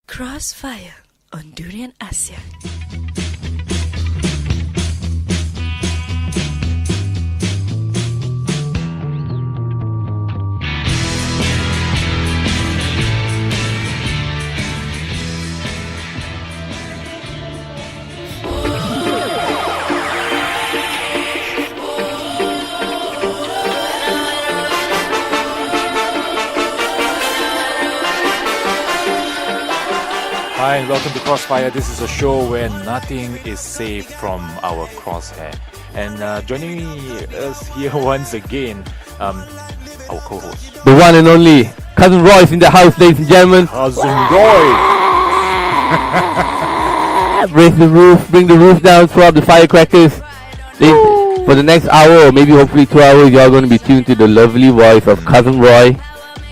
Krossfire on Durian Asia. Hi and welcome to Krossfire. This is a show where nothing is safe from our crosshair. And joining us here once again, our co-host. The one and only Cousin Roy is in the house, ladies and gentlemen. Cousin Roy! Raise the roof, bring the roof down, throw up the firecrackers. For the next hour or maybe hopefully 2 hours, you're going to be tuned to the lovely voice of Cousin Roy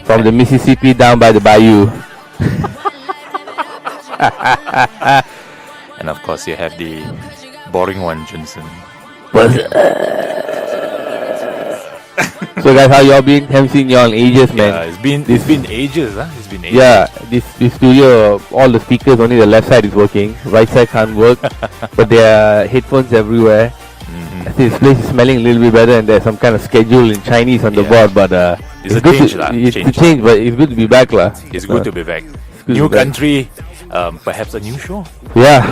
from the Mississippi down by the bayou. And of course you have the boring one, Jun Sern. So guys, how y'all been? Haven't seen y'all in ages, man. Yeah, it's been ages, huh? It's been ages. Yeah, this studio, all the speakers, only the left side is working. Right side can't work. But there are headphones everywhere. I think this place is smelling a little bit better, and there's some kind of schedule in Chinese on the board. But it's good change, it's a change, but it's good to be back, lah. It's good to be back. New country. Perhaps a new show. Yeah.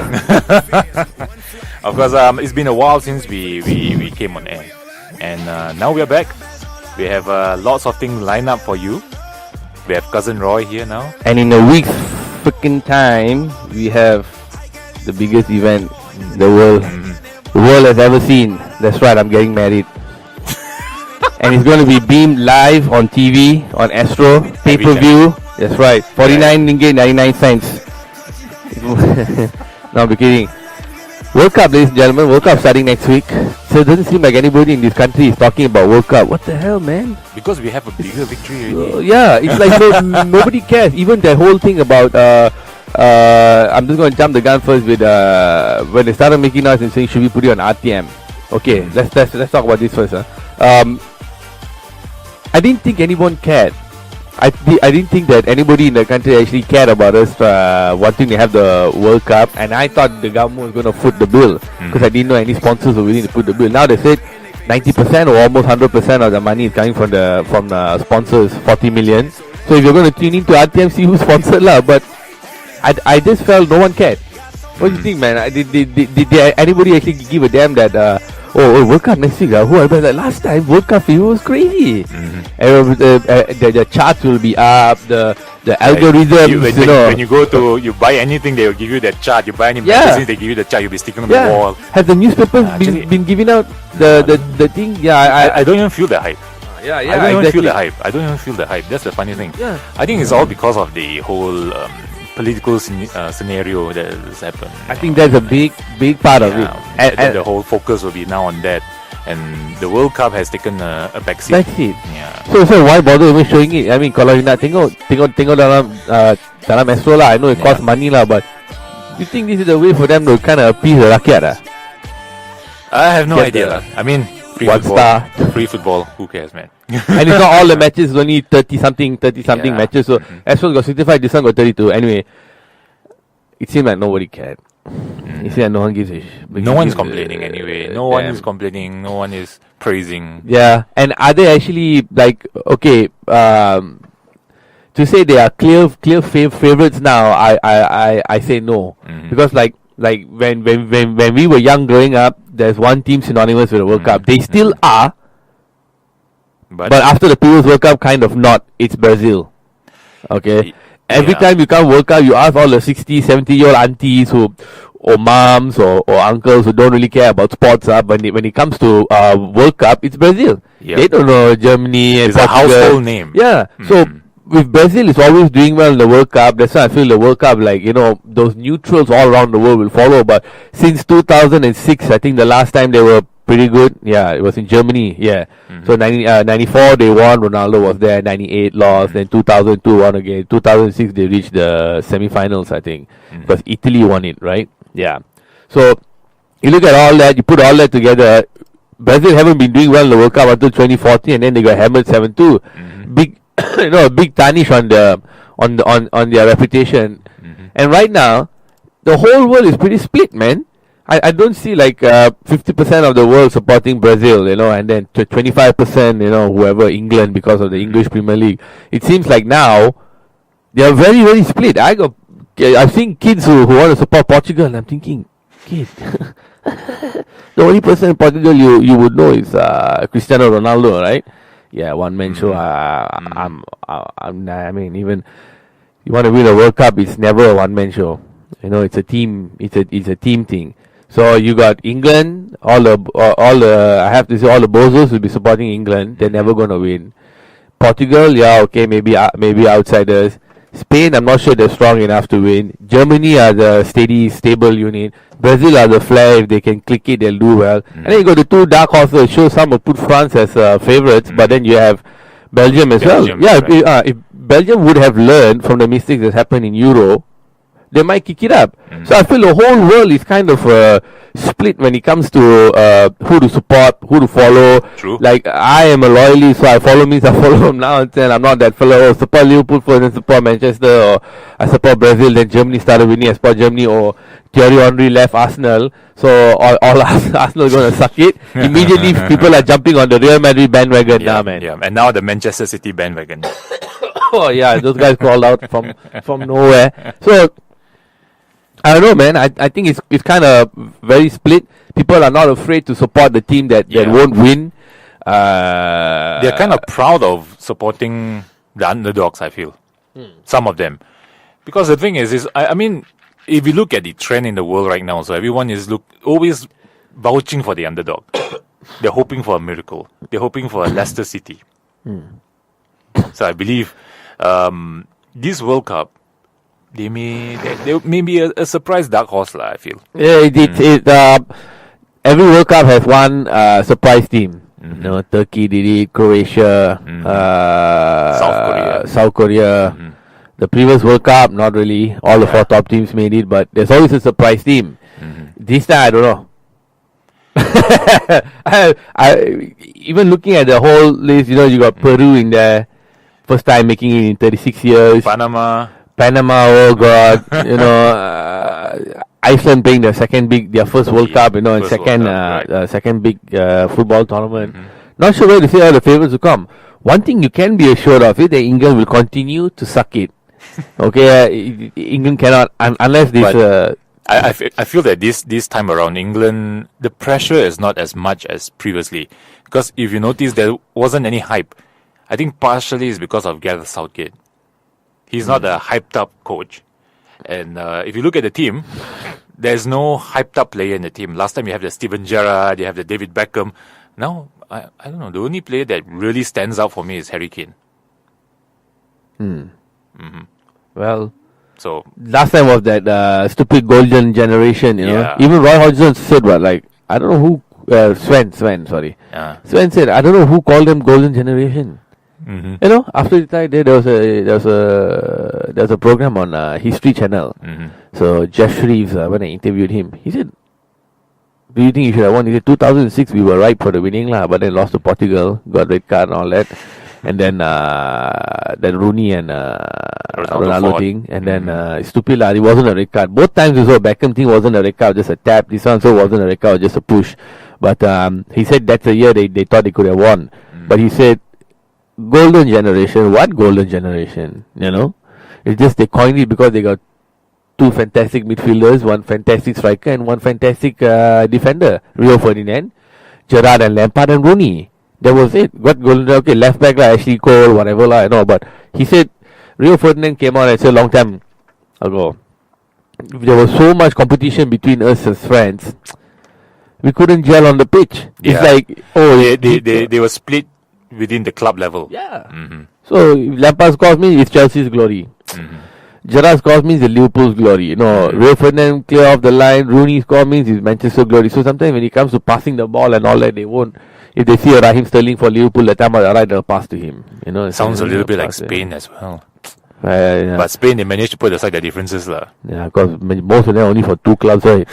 Of course, it's been a while since we came on air, and now we are back. We have lots of things lined up for you. We have Cousin Roy here now, And in a week's freaking time, we have the biggest event the world has ever seen. That's right, I'm getting married. And it's going to be beamed live on TV, on Astro, pay-per-view. That's right, 49 ringgit 99 cents. No, I'm kidding. World Cup, ladies and gentlemen. World Cup starting next week. So it doesn't seem like anybody in this country is talking about World Cup. What the hell, man? because we have a bigger victory already. Yeah, it's like nobody cares. Even the whole thing about I'm just going to jump the gun first with when they started making noise and saying should we put it on RTM? Okay, let's talk about this first. I didn't think anyone cared. I didn't think that anybody in the country actually cared about us wanting to have the World Cup, and I thought the government was going to foot the bill because I didn't know any sponsors were willing to put the bill. Now they said 90% or almost 100% of the money is coming from the sponsors, 40 million. So if you're going to tune into RTM, see who's sponsored lah. But I just felt no one cared. What do you think, man? Did anybody actually give a damn that World Cup next week? Like, last time World Cup it was crazy. The charts will be up, the algorithms. When you go to you buy anything, they will give you that chart. You buy any magazine, they give you the chart. You'll be sticking on the wall. Have the newspapers been giving out the thing? Yeah, I don't even feel the hype. Yeah, I don't even feel the hype. I don't even feel the hype. That's the funny thing. Yeah. I think it's all because of the whole political scenario that has happened. I think that's a big part of it. And the whole focus will be now on that. And the World Cup has taken a backseat. That's it. Yeah. So why bother even showing it? I mean, kalau nak tengok dalam Astro lah. I know it costs money lah, but you think this is the way for them to kind of appease the rakyat lah? I have no idea. I mean, free football. Who cares, man? And it's not all the matches. It's only 30 something matches. So Astro got 65. This one got 32. Anyway, it seemed like nobody cared. It seemed like no one gives a shit. No one's complaining anyway. No one is complaining. No one is praising. Yeah, and are they actually like okay? To say they are clear favorites now, I say no, because like when we were young growing up, there's one team synonymous with the World Cup. They still are, but after the previous World Cup, kind of not. It's Brazil. Okay. Every time you come World Cup, you ask all the 60, 70-year-old aunties or moms or uncles who don't really care about sports. When it comes to World Cup, it's Brazil. Yep. They don't know Germany and it's a household name. Yeah. So with Brazil, it's always doing well in the World Cup. That's why I feel the World Cup, those neutrals all around the world will follow. But since 2006, I think the last time they were pretty good. Yeah, it was in Germany. Yeah. So 94 they won. Ronaldo was there. 98 lost. Then 2002 won again. 2006 they reached the semi-finals, I think, because Italy won it, right? Yeah. So you look at all that. You put all that together. Brazil haven't been doing well in the World Cup until 2014, and then they got hammered 7-2. Big, big tarnish on the on their reputation. And right now, the whole world is pretty split, man. I don't see like 50% of the world supporting Brazil, and then 25%, whoever, England, because of the English Premier League. It seems like now they are very, very split. I've seen kids who want to support Portugal, and I'm thinking, kid, the only person in Portugal you would know is Cristiano Ronaldo, right? Yeah, one man show. I mean, even you want to win a World Cup, it's never a one man show. It's a team. It's a team thing. So you got England, all the I have to say all the bozos will be supporting England. They're never gonna win. Portugal, yeah, okay, maybe outsiders. Spain, I'm not sure they're strong enough to win. Germany are the stable unit. Brazil are the flair. If they can click it, they'll do well. And then you got the two dark horses. Sure, some will put France as favourites, but then you have Belgium as well. Yeah, right. If Belgium would have learned from the mistakes that happened in Euro, they might kick it up. So I feel the whole world is kind of split when it comes to who to support, who to follow. True. Like, I am a loyalist, so I follow him now and then. I'm not that fellow. Support Liverpool first, then support Manchester, or I support Brazil, then Germany started winning, I support Germany, or Thierry Henry left Arsenal, so all Arsenal going to suck it. Immediately, people are jumping on the Real Madrid bandwagon now, man. Yeah, and now the Manchester City bandwagon. Oh, yeah, those guys crawled out from nowhere. So, I don't know, man. I think it's kind of very split. People are not afraid to support the team that won't win. They're kind of proud of supporting the underdogs, I feel. Some of them. Because the thing is I mean, if you look at the trend in the world right now, so everyone is always vouching for the underdog. They're hoping for a miracle. They're hoping for a Leicester City. So I believe this World Cup, they may be a surprise dark horse, I feel. Yeah, every World Cup has one surprise team. Turkey did it, Croatia, South Korea. The previous World Cup, not really. All the four top teams made it, but there's always a surprise team. This time, I don't know. I even looking at the whole list, you got Peru in there, first time making it in 36 years. Panama, oh God, Iceland playing their first World Cup, and second big football tournament. Not sure where to say all the favorites will come. One thing you can be assured of is that England will continue to suck it. Okay, England cannot unless this. I feel that this time around, England, the pressure is not as much as previously. Because if you notice, there wasn't any hype. I think partially it's because of Gareth Southgate. He's not a hyped up coach. And if you look at the team, there's no hyped up player in the team. Last time you have the Steven Gerrard, you have the David Beckham. Now, I don't know, the only player that really stands out for me is Harry Kane. Well, so last time was that stupid golden generation, Even Roy Hodgson said I don't know who, Sven, sorry. Sven said, I don't know who called them golden generation. After he retired, there was a program on History Channel. So Jeff Shreves, when I interviewed him, he said, do you think you should have won? He said, 2006 we were ripe for the winning but then lost to Portugal, got red card and all that. And then Rooney and Ronaldo thing, and then stupid it wasn't a red card. Both times it was Beckham thing wasn't a red card, just a tap. This one so wasn't a red card, just a push. But he said that's the year they thought they could have won. But he said, golden generation, what golden generation? It's just they coined it because they got two fantastic midfielders, one fantastic striker and one fantastic defender, Rio Ferdinand, Gerrard and Lampard and Rooney. That was it. What golden? Okay, left back Ashley Cole, whatever I know. But he said Rio Ferdinand came out and said a long time ago, there was so much competition between us as friends, we couldn't gel on the pitch. It's like they were split within the club level. Yeah. So Lampard's cause means it's Chelsea's glory. Gerrard's cause means it's Liverpool's glory. Rio Ferdinand clear off the line. Rooney's cause means it's Manchester glory. So sometimes when it comes to passing the ball and all that, they won't. If they see a Raheem Sterling for Liverpool, the time they'll pass to him. Sounds a little bit like Spain as well. But Spain, they managed to put aside their differences. Yeah, because most of them only for two clubs, right?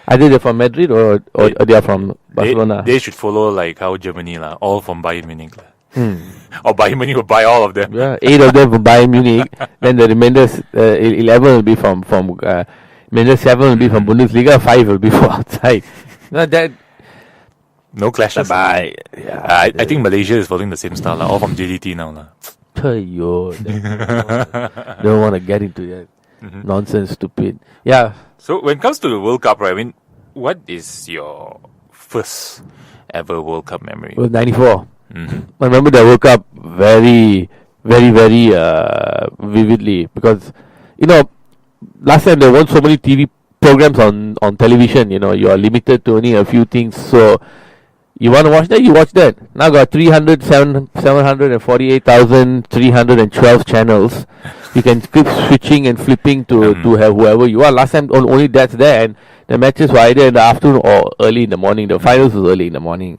Either they're from Madrid or they are from Barcelona. They should follow how Germany, all from Bayern Munich. Or Bayern Munich will buy all of them. Yeah, 8 of them from Bayern Munich. Then the remainder 11 will be from remainder 7 will be from Bundesliga. 5 will be from outside. No clashes. Bye. I think Malaysia is following the same style. All from JDT now. Don't want to get into that nonsense, stupid. Yeah. So when it comes to the World Cup, right? I mean, what is your first ever World Cup memory? It was 94. I remember the World Cup very, very, very vividly because, last time there weren't so many TV programs on television. You are limited to only a few things. So you want to watch that, you watch that. Now got 748,312 channels. You can keep switching and flipping to have whoever you are. Last time only that's there, and the matches were either in the afternoon or early in the morning. The finals was early in the morning.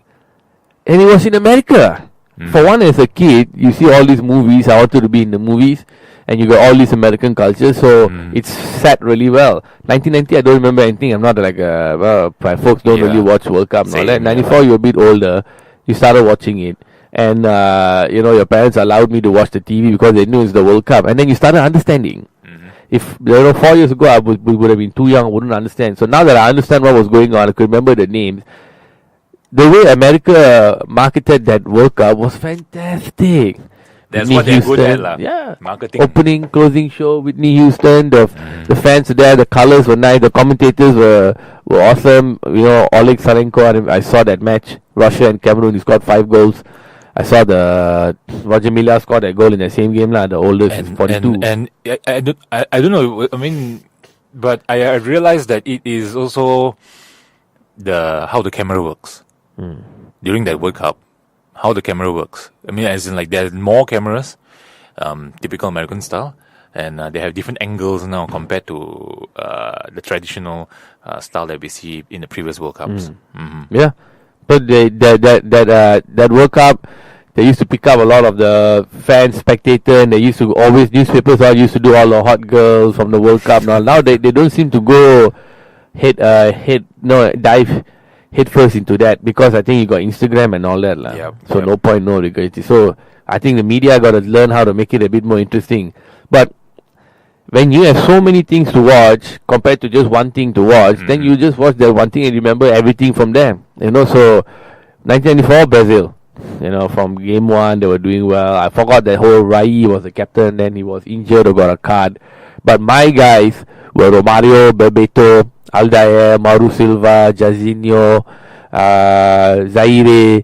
And it was in America. For one, as a kid, you see all these movies. I wanted to be in the movies. And you got all these American culture. So it's set really well. 1990, I don't remember anything. I'm not like, folks don't really watch World Cup and all that. 94, you're a bit older. You started watching it. And, your parents allowed me to watch the TV because they knew it's the World Cup. And then you started understanding. If 4 years ago, I would have been too young, I wouldn't understand. So now that I understand what was going on, I could remember the names. The way America marketed that World Cup was fantastic. That's Whitney what they're Houston, good at, lah. yeah. Marketing. Opening, closing show, Whitney Houston, the fans were there, the colours were nice, the commentators were awesome. Oleg Salenko, I saw that match, Russia and Cameroon, he scored 5 goals. I saw the Roger Milla scored that goal in the same game, the oldest is 42. And I don't know, I mean, but I realized that it is also how the camera works during that World Cup. How the camera works. I mean, as in there's more cameras, typical American style, and they have different angles now compared to the traditional style that we see in the previous World Cups. Yeah, but that World Cup, they used to pick up a lot of the fans, spectator, and they used to newspapers used to do all the hot girls from the World Cup. Now they don't seem to go dive head first into that because I think you got Instagram and all that. So no point, no regret. So I think the media got to learn how to make it a bit more interesting. But when you have so many things to watch compared to just one thing to watch, then you just watch that one thing and remember everything from there. So 1994 Brazil. From game 1 they were doing well. I forgot that whole Rai was the captain, then he was injured or got a card. But my guys were Romario, Bebeto, Aldair, Mauro Silva, Jairzinho, Zaire.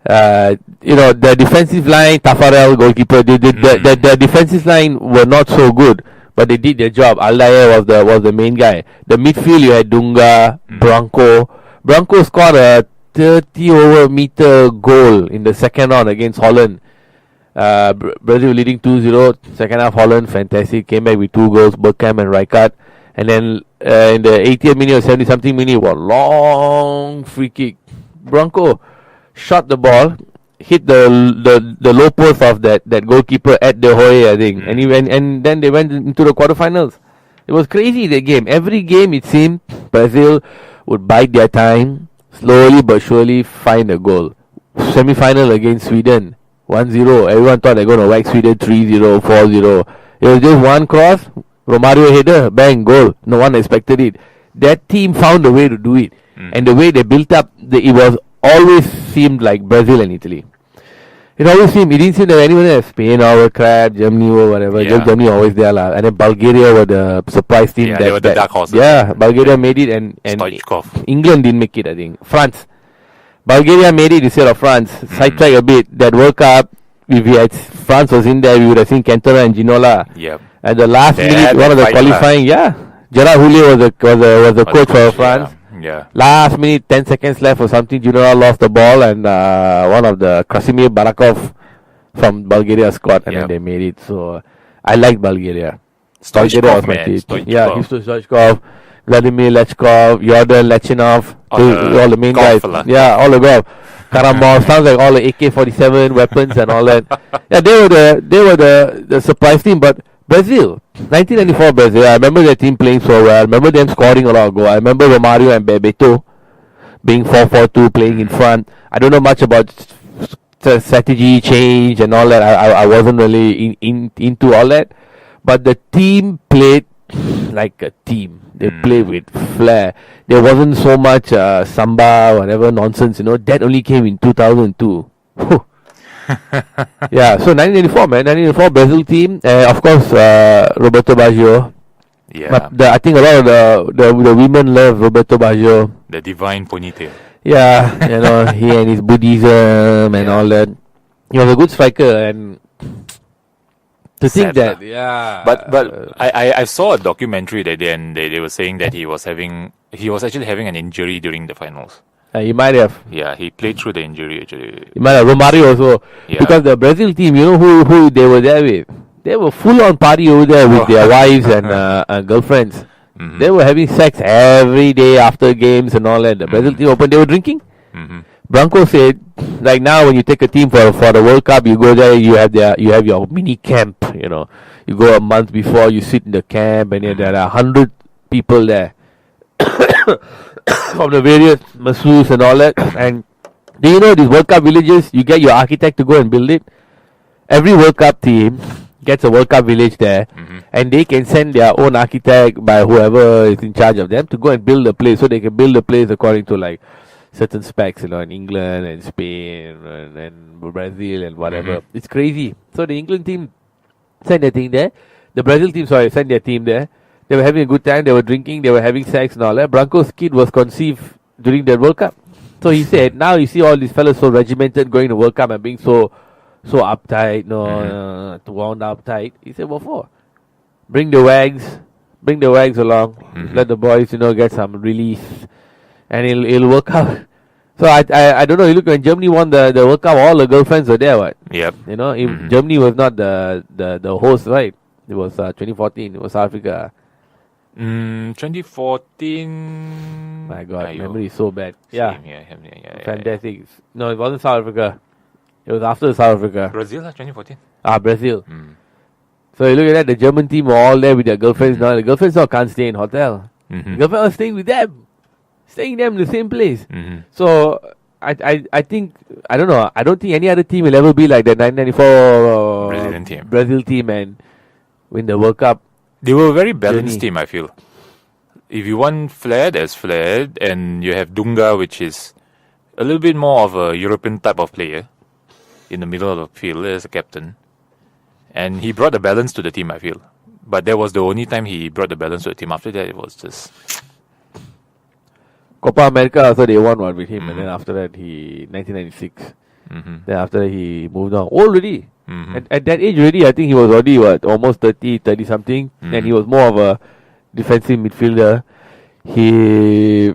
The defensive line, Tafarel, goalkeeper. The defensive line were not so good, but they did their job. Aldair was the main guy. The midfield, you had Dunga, Branco. Branco scored a 30-over-meter goal in the second round against Holland. Brazil leading 2-0. Second half, Holland, fantastic. Came back with 2 goals, Bergkamp and Rijkaard. And then in the 80th minute or 70-something minute, was long free kick. Branco shot the ball, hit the low post of that goalkeeper at De Hoy, I think. And then they went into the quarterfinals. It was crazy, the game. Every game, it seemed, Brazil would bide their time, slowly but surely find a goal. Semi-final against Sweden, 1-0. Everyone thought they're going to whack Sweden 3-0, 4-0. It was just one cross, Romario header, bang, goal. No one expected it. That team found a way to do it. And the way they built up, it was always seemed like Brazil and Italy. It always seemed, it didn't seem that anyone else. Spain or crap, Germany or whatever. Yeah. Germany always there. And then Bulgaria were the surprise team. Yeah, they were the dark horse. Yeah, Bulgaria made it and Stoichkov. England didn't make it, I think. France. Bulgaria made it instead of France. Sidetrack a bit. That World Cup, France was in there, we would have seen Cantona and Ginola. Yep. At the last minute, one of the qualifying, Gerard Houllier was the coach for France. Yeah. Last minute, 10 seconds left or something, Ginola lost the ball and one of the Krasimir Barakov from Bulgaria scored and then they made it. So I like Bulgaria. Stoichkov, Stoichkov, Vladimir Lechkov, Jordan Lechinov, all the main guys. Fella. Yeah, all the golf. Karamov, sounds like all the AK-47 weapons and all that. Yeah, they were the surprise team. But Brazil, 1994 Brazil, I remember their team playing so well. I remember them scoring a lot of goals. I remember Romario and Bebeto being 4-4-2, playing in front. I don't know much about strategy change and all that. I wasn't really into all that. But the team played like a team. They played with flair. There wasn't so much samba, whatever nonsense, That only came in 2002. Yeah, so 1984, man. 1984 Brazil team. Of course, Roberto Baggio. Yeah. But I think a lot of the women love Roberto Baggio. The divine ponytail. Yeah, he and his Buddhism and all that. He was a good striker, and to think that, But I saw a documentary that day, and they were saying that he was actually having an injury during the finals. He might have. Yeah, he played through the injury actually. He might have. Romario also. Yeah. Because the Brazil team, who they were there with? They were full on party over there with their wives and girlfriends. Mm-hmm. They were having sex every day after games and all that. The Brazil team open, they were drinking. Mm-hmm. Branco said, like now when you take a team for the World Cup, you go there, you have your mini camp. You go a month before, you sit in the camp, and there are 100 people there from the various masseuse and all that. And do you know these World Cup villages? You get your architect to go and build it. Every World Cup team gets a World Cup village there, and they can send their own architect by whoever is in charge of them to go and build the place, so they can build the place according to like certain specs, in England and Spain and Brazil and whatever. It's crazy. So the England team sent their thing there. The Brazil team, sent their team there. They were having a good time. They were drinking. They were having sex and all that. Branco's kid was conceived during the World Cup. So he said, now you see all these fellas so regimented going to World Cup and being so uptight, wound uptight. He said, what for? Bring the wags along. Let the boys, get some release, and it'll work out. So I don't know. You look, when Germany won the World Cup, all the girlfriends were there. What? Yep. If Germany was not the host, right? It was 2014. It was South Africa. 2014. My God, memory is so bad. Yeah. Fantastic. Yeah. No, it wasn't South Africa. It was after South Africa. Brazil, 2014. Brazil. So you look at that, the German team were all there with their girlfriends. Now the girlfriends all can't stay in hotel. The girlfriends are staying with them. Staying them in the same place. So I think, I don't know, I don't think any other team will ever be like the 1994 Brazil team and win the World Cup. They were a very balanced team, I feel. If you want flair, there's flair, and you have Dunga, which is a little bit more of a European type of player in the middle of the field as a captain. And he brought the balance to the team, I feel. But that was the only time he brought the balance to the team. After that, it was just... Copa America also they won one with him, and then after that 1996. Then after that he moved on. Already. At that age already, I think he was already almost 30 something, and he was more of a defensive midfielder. He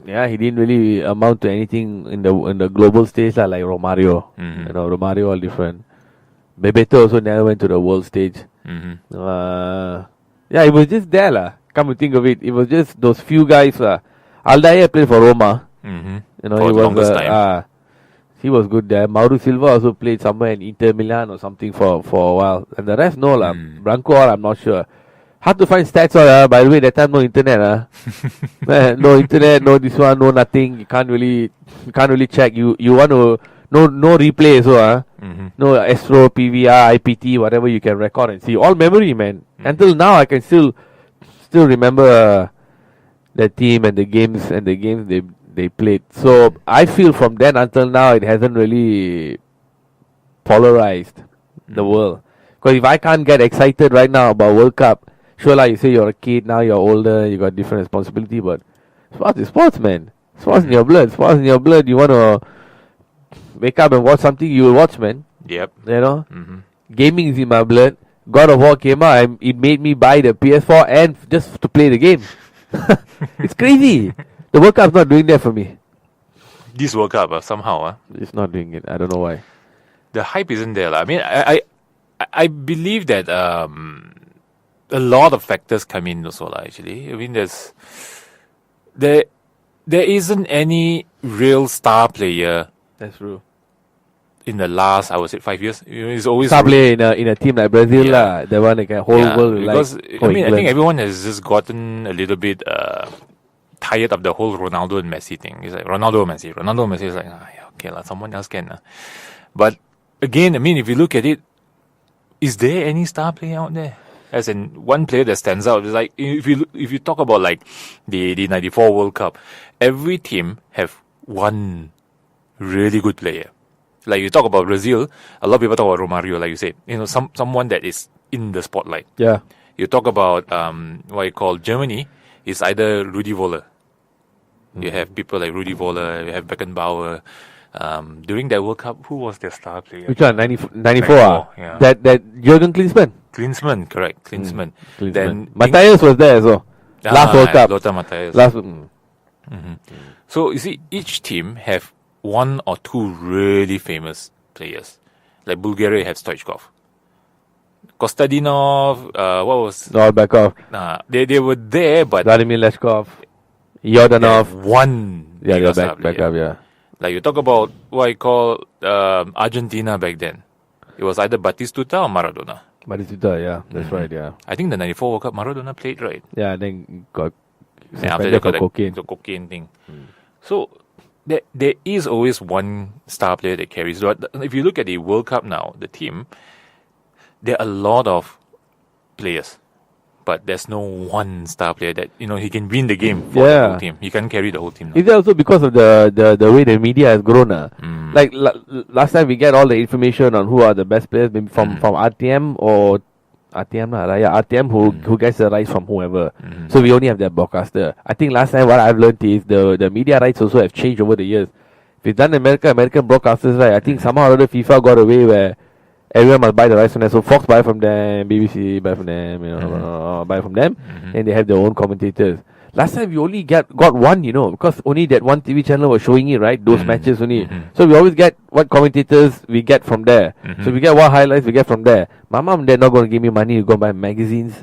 didn't really amount to anything in the global stage like Romario. Romario all different. Bebeto also never went to the world stage. It was just there lah. Come to think of it, it was just those few guys lah. Aldair played for Roma. For he the was longest time. He was good there. Mauro Silva also played somewhere in Inter Milan or something for a while. And the rest, no lah. Branco, I'm not sure. Hard to find stats all. By the way, that time no internet. No internet, no this one, no nothing. You can't really check. You want to no replay so no Astro, PVR, IPT, whatever you can record and see. All memory, man. Until now, I can still remember the team and the games they played. So I feel from then until now it hasn't really polarized the world. Because if I can't get excited right now about World Cup, sure like you say you're a kid, now you're older, you got different responsibility, but sports is sports, man. Sports in your blood. Sports in your blood. You want to wake up and watch something, you will watch, man. Yep. Gaming is in my blood. God of War came out and it made me buy the PS4 and just to play the game. It's crazy. The World Cup's not doing that for me. This World Cup, somehow, it's not doing it. I don't know why. The hype isn't there. I mean, I believe that a lot of factors come in also. Actually, I mean, there isn't any real star player. That's true. In the last, I would say, 5 years, it's always star player in a team like Brazil, lah. The one that can whole world because, like. I think everyone has just gotten a little bit tired of the whole Ronaldo and Messi thing. It's like Ronaldo, Messi is like, okay, someone else can. But again, I mean, if you look at it, is there any star player out there? As in one player that stands out is like if you talk about like the '94 World Cup, every team have one really good player. Like you talk about Brazil, a lot of people talk about Romario, like you said. Someone that is in the spotlight. Yeah. You talk about what you call Germany, it's either Rudi Völler. You have people like Rudi Völler, you have Beckenbauer. During that World Cup, who was their star player? Which one? 94? 94, yeah. That Jürgen Klinsmann? Klinsmann, correct. Klinsmann. Then Matthias was there as well. Last World Cup. Lothar Matthias. So, you see, each team have one or two really famous players. Like Bulgaria had Stoichkov. Kostadinov, what was... Norbekov. They were there, but... Vladimir Leshkov. Yordanov. One. Yeah, backup, yeah. Like you talk about what I call Argentina back then. It was either Batistuta or Maradona. Batistuta, yeah. That's right, yeah. I think the '94 World Cup, Maradona played, right? Yeah, then got... after that, got the cocaine thing. So, there is always one star player that carries. If you look at the World Cup now, the team, there are a lot of players. But there's no one star player that, he can win the game for the whole team. He can carry the whole team now. Is it also because of the way the media has grown? Like last time we get all the information on who are the best players, maybe from RTM or RTM who gets the rights from whoever. So we only have that broadcaster. I think last time what I've learned is the media rights also have changed over the years. If it's done in American broadcasters, right, I think somehow or other FIFA got away where everyone must buy the rights from them. So Fox buy from them, BBC buy from them, buy from them, and they have their own commentators. Last time we only got one, because only that one TV channel was showing it, right? Those matches only. So we always get what commentators we get from there. So we get what highlights we get from there. My mom, they're not going to give me money to go buy magazines,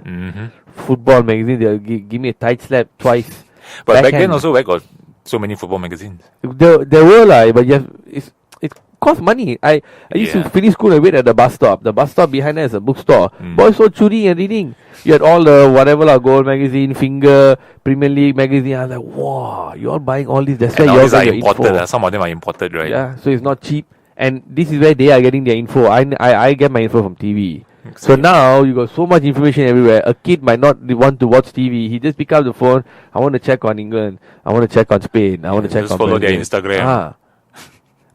football magazines. They'll give me a tight slap twice. But back then also, I got so many football magazines. There were, but it cost money. I used to finish school and wait at the bus stop. The bus stop behind there is a bookstore. Boys so churi and reading. You had all the whatever Goal magazine, Finger, Premier League magazine. I was like, wow, you all buying all these. That's where you all get your info. Some of them are imported, right? Yeah, so it's not cheap. And this is where they are getting their info. I get my info from TV. So now you got so much information everywhere. A kid might not want to watch TV. He just pick up the phone. I want to check on England. I want to check on Spain. I want to check on... Just follow their Instagram.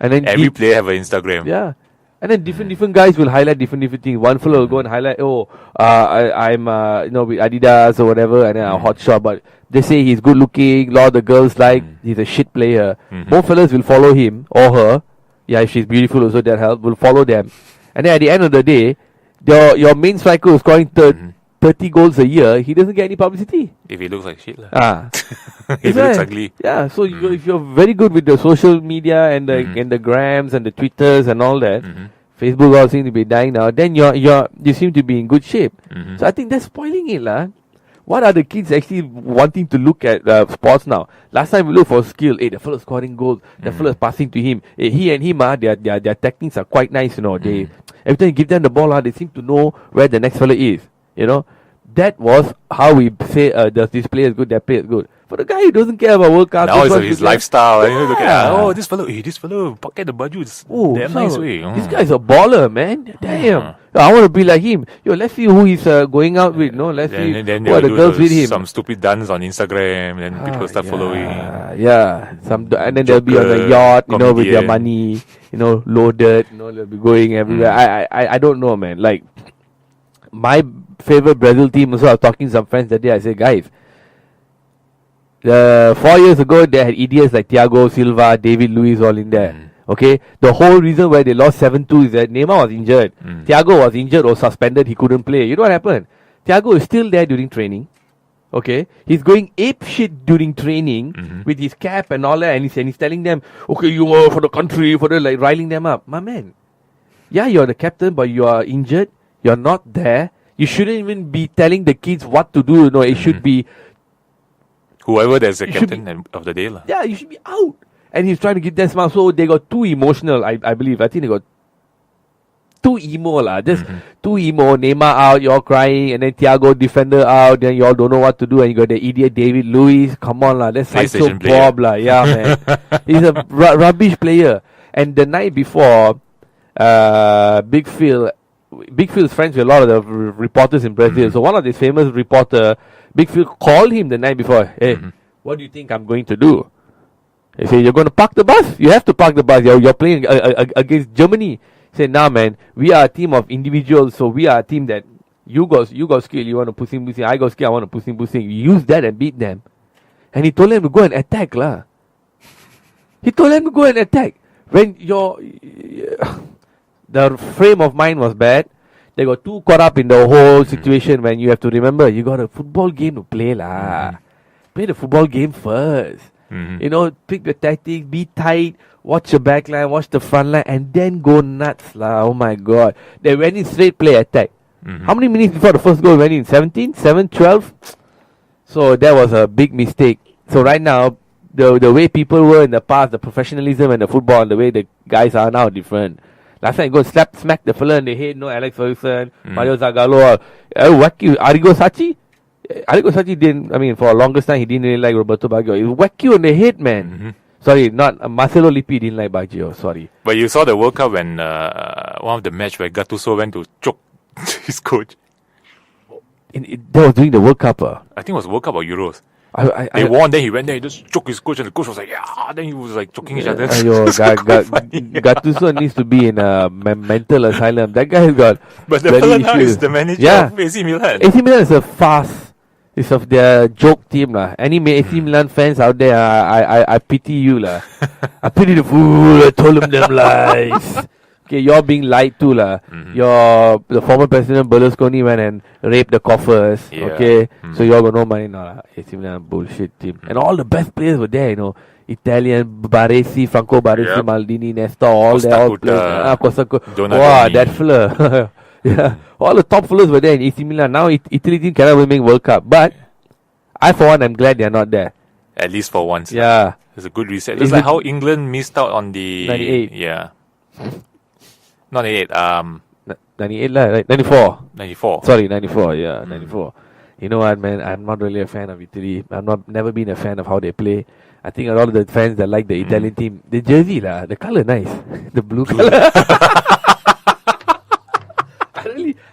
And then every player have an Instagram. Yeah. And then different guys will highlight different things. One fellow will go and highlight, I'm with Adidas or whatever, and then a hot shot. But they say he's good looking. A lot of the girls like he's a shit player. Both fellas will follow him or her. Yeah, if she's beautiful also that helps. Will follow them. And then at the end of the day, your main striker who's scoring 30 goals a year, he doesn't get any publicity. If he looks like shit. If he looks ugly. Yeah, so if you're very good with the social media and the grams and the Twitters and all that, Facebook all seem to be dying now, then you seem to be in good shape. So I think that's spoiling it. What are the kids actually wanting to look at sports now? Last time we looked for skill. The fellow scoring goals, the fellow passing to him. He and him, their techniques are quite nice. They every time you give them the ball, they seem to know where the next fellow is. That was how we say does this player is good, that player is good. For the guy who doesn't care about World Cup, now it's his lifestyle. You look at this fellow pocket the baju. It's damn nice way. This guy's a baller, man. Damn. I want to be like him. Let's see who he's going out with. Let's see who are the girls with him. Some stupid dance on Instagram, and then people start following. Yeah. And then they'll be on the yacht, with their money, loaded. They'll be going everywhere. I don't know, man. Like my favorite Brazil team. Also, I was talking to some friends that day. I said, guys. 4 years ago, they had idiots like Thiago Silva, David Luiz all in there. Okay, the whole reason why they lost 7-2 is that Neymar was injured. Thiago was injured or suspended. He couldn't play. You know what happened? Thiago is still there during training. Okay, he's going ape shit during training with his cap and all that, and he's telling them, okay, you are for the country, for the riling them up. My man, yeah, you're the captain, but you are injured. You're not there. You shouldn't even be telling the kids what to do. It should be whoever that's the captain of the day. Yeah, you should be out. And he's trying to give them smile. So they got too emotional, I believe. I think they got too emo. Just too emo. Neymar out, you're crying. And then Thiago, defender out. Then you all don't know what to do. And you got the idiot David Luiz. Come on, that's Psycho Bob. Yeah, man. He's a rubbish player. And the night before, Big Phil's friends with a lot of the reporters in Brazil. So one of these famous reporter, Big Phil, called him the night before. Hey, what do you think I'm going to do? He said, you're going to park the bus? You have to park the bus. You're playing against Germany. He said, nah, man, we are a team of individuals. So we are a team that you got skill, you want to push him. I got skill, I want to push him. We use that and beat them. And he told them to go and attack. He told them to go and attack. When the frame of mind was bad, they got too caught up in the whole situation. When you have to remember, you got a football game to play. Play the football game first. You know, pick the tactics, be tight, watch your back line, watch the front line, and then go nuts. Oh my God. They went in straight play attack. How many minutes before the first goal went in? 17? 7? 12? So that was a big mistake. So right now, the way people were in the past, the professionalism and the football, and the way the guys are now different. Last time you go smack the fella in the head, Alex Ferguson, Mario Zagallo, whack you, Arrigo Sacchi. Arrigo Sacchi didn't, for a longest time, he didn't really like Roberto Baggio. He whack you on the head, man. Sorry, not Marcelo Lippi didn't like Baggio, sorry. But you saw the World Cup when one of the match where Gattuso went to choke his coach. That was during the World Cup. I think it was World Cup or Euros. They won, then he went there, he just choked his coach, and the coach was like, yeah, then he was like choking each other. Gattuso needs to be in a mental asylum. That guy has got. But the fella now is the manager of AC Milan. AC Milan is a farce. It's of their joke team. Any AC Milan fans out there, I pity you. I pity the fool. I told them lies. Okay, you're being lied to. The former president Berlusconi went and raped the coffers. Yeah. Okay, so you all got no money now. AC Milan bullshit team. And all the best players were there, Italian, Baresi, Franco Baresi, Maldini, Nesta, all Costa they all Curta, players. Wow, that fella. Yeah, all the top fellas were there in AC Milan. Now Italy team cannot even make World Cup. But I, for one, am glad they are not there. At least for once. Yeah. It's a good reset. It's like how England missed out on the 98. Yeah. Not 98. 98 right? 94. 94. Sorry, 94. Yeah, 94. You know what, man? I'm not really a fan of Italy. Never been a fan of how they play. I think a lot of the fans that like the Italian team, the jersey the color nice, the blue color.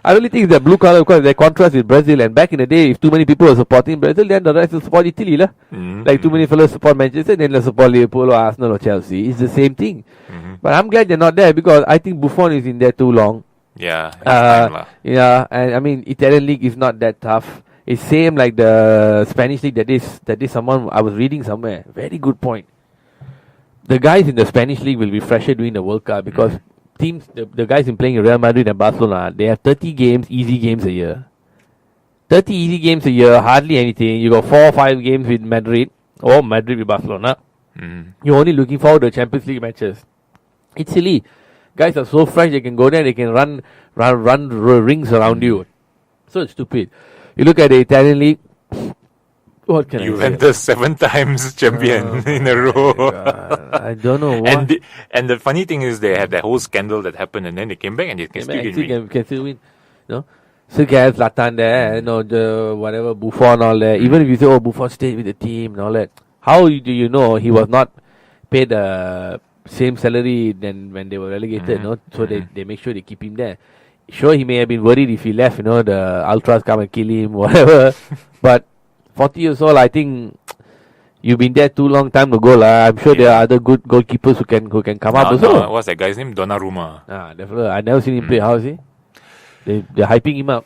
I really think the blue color because they contrast with Brazil. And back in the day, if too many people were supporting Brazil, then the rest will support Italy Like too many fellows support Manchester, then they'll support Liverpool or Arsenal or Chelsea. It's the same thing. But I'm glad they're not there because I think Buffon is in there too long. Yeah. And Italian league is not that tough. It's same like the Spanish league that is someone I was reading somewhere. Very good point. The guys in the Spanish league will be fresher during the World Cup because teams, the guys in playing in Real Madrid and Barcelona, they have 30 games, easy games a year. 30 easy games a year, hardly anything. You got 4 or 5 games with Madrid or Madrid with Barcelona. You're only looking forward to Champions League matches. It's silly. Guys are so fresh, they can go there, they can run rings around you. So it's stupid. You look at the Italian league. What can Juventus 7 times champion in a row. I don't know what. And the funny thing is they had that whole scandal that happened and then they came back and they can still win. Still get Zlatan there, the whatever Buffon all that. Even if you say, Buffon stayed with the team and all that. How do you know he was not paid the same salary than when they were relegated? So they make sure they keep him there. Sure, he may have been worried if he left, the ultras come and kill him, whatever. But 40 years old, I think you've been there too long time to go. I'm sure there are other good goalkeepers who can come up also. What's that guy's name? Donnarumma. Definitely. I never seen him play. How is he? They're hyping him up.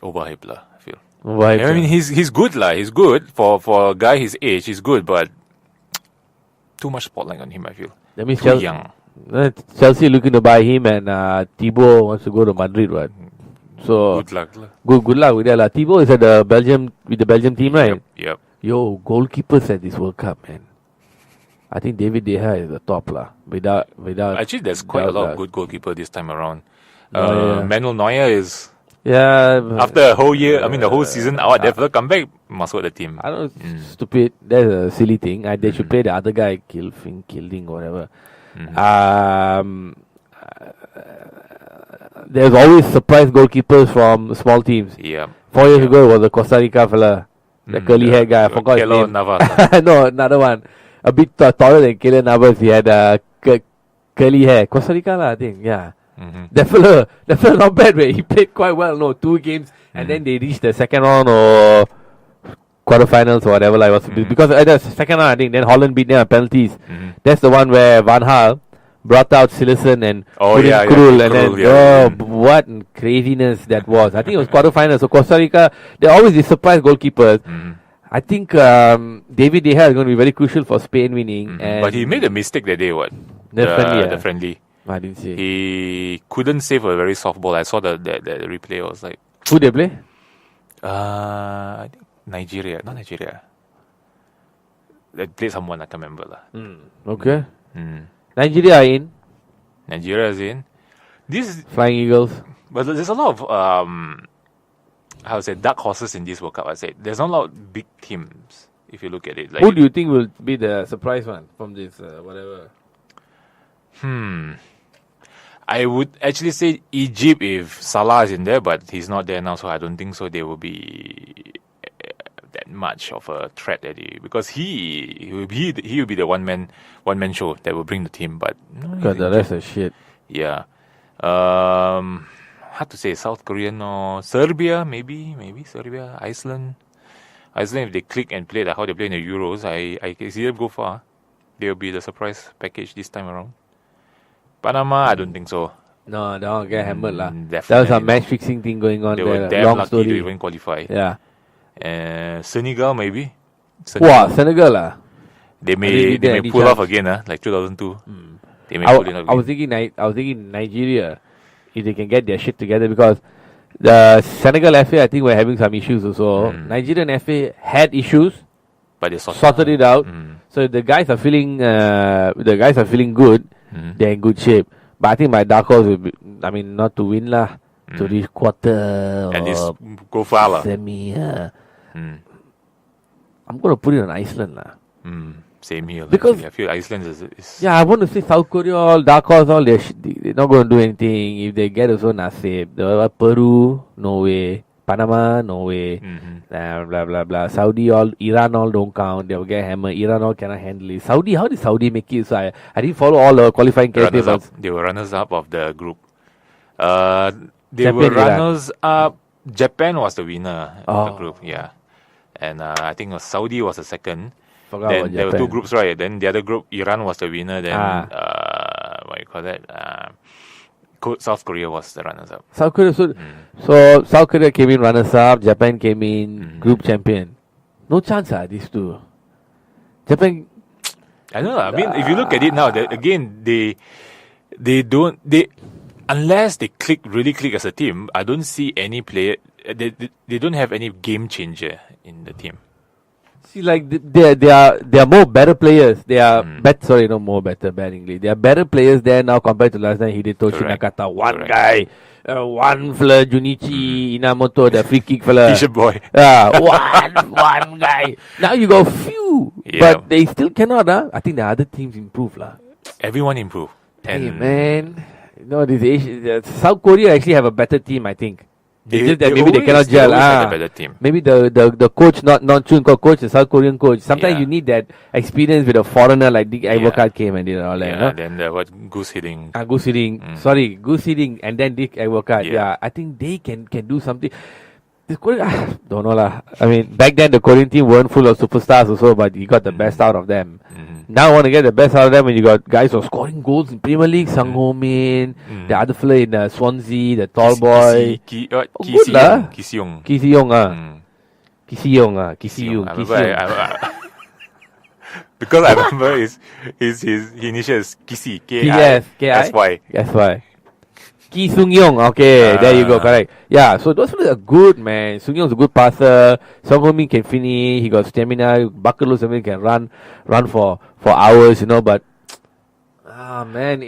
Overhyped I feel. Overhyped. He's good He's good for a guy his age. He's good, but too much spotlight on him. I feel. That means too young. Chelsea looking to buy him, and Thibaut wants to go to Madrid, right? So good luck. Good luck with that. Thibaut is at the Belgium team, right? Yep. Yo, goalkeepers at this World Cup, man. I think David De Gea is the top Without actually, there's quite a lot of good goalkeepers this time around. Manuel Neuer is. Yeah. After a whole year, the whole season out, they've come back, must go the team. I don't know, stupid. That's a silly thing. They should play the other guy, Kilding, whatever. There's always surprise goalkeepers from small teams. Yeah. 4 years ago, it was the Costa Rica fella, the curly hair guy. I forgot his name. Navas. No, another one. A bit taller than Keylor Navas. He had curly hair. Costa Rica lah, I think. Yeah. Mm-hmm. That fella not bad, man. He played quite well. No, 2 games, and then they reached the second round or quarterfinals or whatever. Like was because at the second round, I think then Holland beat them on penalties. Mm-hmm. That's the one where Van Gaal brought out Sillerson and put in Krul, and Krul, then what craziness that was. I think it was quarterfinals. So Costa Rica, they're always the surprise goalkeepers. Mm-hmm. I think David De Gea is going to be very crucial for Spain winning. Mm-hmm. And But he made a mistake that day. What? The friendly. I didn't see. He couldn't save a very soft ball. I saw the replay. I was like, Who they play? I think Nigeria, not Nigeria. They played someone I can't remember lah. Okay. Mm. Nigeria are in. Nigeria is in. This, Flying Eagles. but there's a lot of how to say dark horses in this World Cup. I said there's not a lot of big teams. If you look at it, like Who do you think will be the surprise one from this whatever? I would actually say Egypt if Salah is in there, but he's not there now, so I don't think so. They will be that much of a threat that because he will be the one man show that will bring the team. But Because the rest is shit. yeah, hard to say. South Korean or Serbia, maybe Serbia, Iceland. If they click and play like how they play in the Euros, I can see them go far. They'll be the surprise package this time around. Panama, I don't think so. No, they don't get hammered lah. There was Definitely some match fixing thing going on They there. were damn Long lucky story. to even qualify. Yeah. Senegal, maybe. Wow, Senegal lah. They Really, may any pull chance? off again, like 2002. They may I pull it off was again. thinking Nigeria, if they can get their shit together, because the Senegal FA, I think we're having some issues also. Nigerian FA had issues, But they sorted it out. So if the guys are feeling good, they're in good shape. But I think my dark horse will be, I mean, not to win lah, to reach quarter At least or go far lah. semi. I'm gonna put it on Iceland lah. Same here. Because- actually. I feel Iceland is Yeah, I want to say South Korea, all dark horse, all they're not going to do anything. If they get also nasib. Peru, no way. Panama, no way. Blah blah blah. Saudi, Iran, all don't count. They will get hammered. Iran, all cannot handle it. Saudi, how did Saudi make it? So I didn't follow all the qualifying runners up. categories. They were runners up of the group. They Japan, were Iran. runners up. Japan was the winner of the Oh. group. Yeah, and I think Saudi was the second. Forgot Then about there were Japan. 2 groups, right? Then the other group, Iran was the winner. Then what you call that? South Korea was the runners-up. South Korea, so South Korea came in runners-up. Japan came in group champion. No chance, these two. Japan. I don't know. I mean, if you look at it now, again, they don't unless they really click as a team. I don't see any player. They don't have any game changer in the team. See, like they are more better players. They are sorry, no more better, bad English. They are better players there now compared to last time. Hidetoshi Correct. Nakata, one Correct. guy, one fella, Junichi Inamoto, the free kick fella. T-shirt boy. One guy. Now you got few, Yeah. but they still cannot. I think the other teams improve lah. Everyone improved. Hey man, you know South Korea actually have a better team. I think. It's just that maybe they cannot gel. always had a better team. Maybe the coach, not Chun coach, the South Korean coach. Sometimes Yeah. you need that experience with a foreigner like Dick Advocat came and did all that. Yeah, then what goose hitting. Goose hitting. Sorry, goose hitting and then Dick Advocat. Yeah. Yeah, I think they can do something. This Korean, don't know lah. I mean, back then the Korean team weren't full of superstars also, but you got the best out of them. Now I want to get the best out of them when you got guys who are scoring goals in Premier League. Sang Ho Min, the other fella in Swansea, the tall boy. Good Kisiong I remember because I remember his initial is Kisi. K-I-S-Y. That's why. Ki Sung Yong. Okay, there you go. Correct. Yeah, so those players are good, man. Sung Yong's a good passer. Song Ho Min can finish. He got stamina. Buckalo Samuel can run for hours, you know. But man,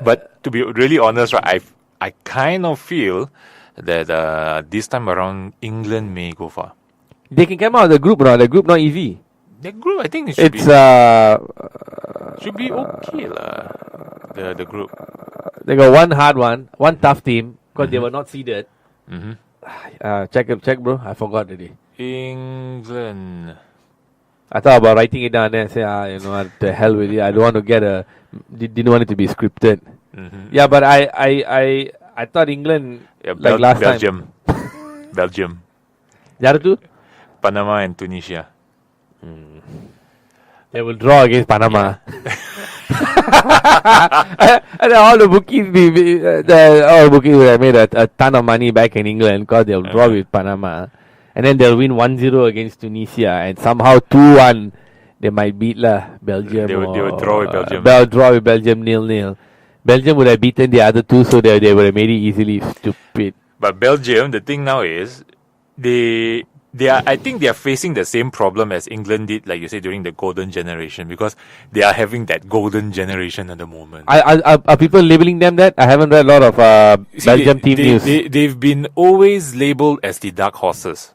But to be really honest, right, I kind of feel that this time around England may go far. they can come out of the group now. The group not easy. The group, I think it should be okay lah. The group. They got one hard one tough team because they were not seeded. Check bro. I forgot already. England. I thought about writing it down there and say, the hell with it. I don't want to didn't want it to be scripted. Mm-hmm. Yeah, but I thought England last Belgium. time. Belgium. The other two? Panama and Tunisia. They will draw against Panama. And all the bookies, would have made a ton of money back in England because they'll draw with Panama. And then they'll win 1-0 against Tunisia. And somehow 2-1, they might beat Belgium. They would draw with Belgium. They'll draw with Belgium 0-0. Belgium would have beaten the other two, so they would have made it easily stupid. But Belgium, the thing now is, I think they are facing the same problem as England did, like you said, during the golden generation, because they are having that golden generation at the moment. Are people labeling them that? I haven't read a lot of Belgium team news. They've been always labeled as the dark horses.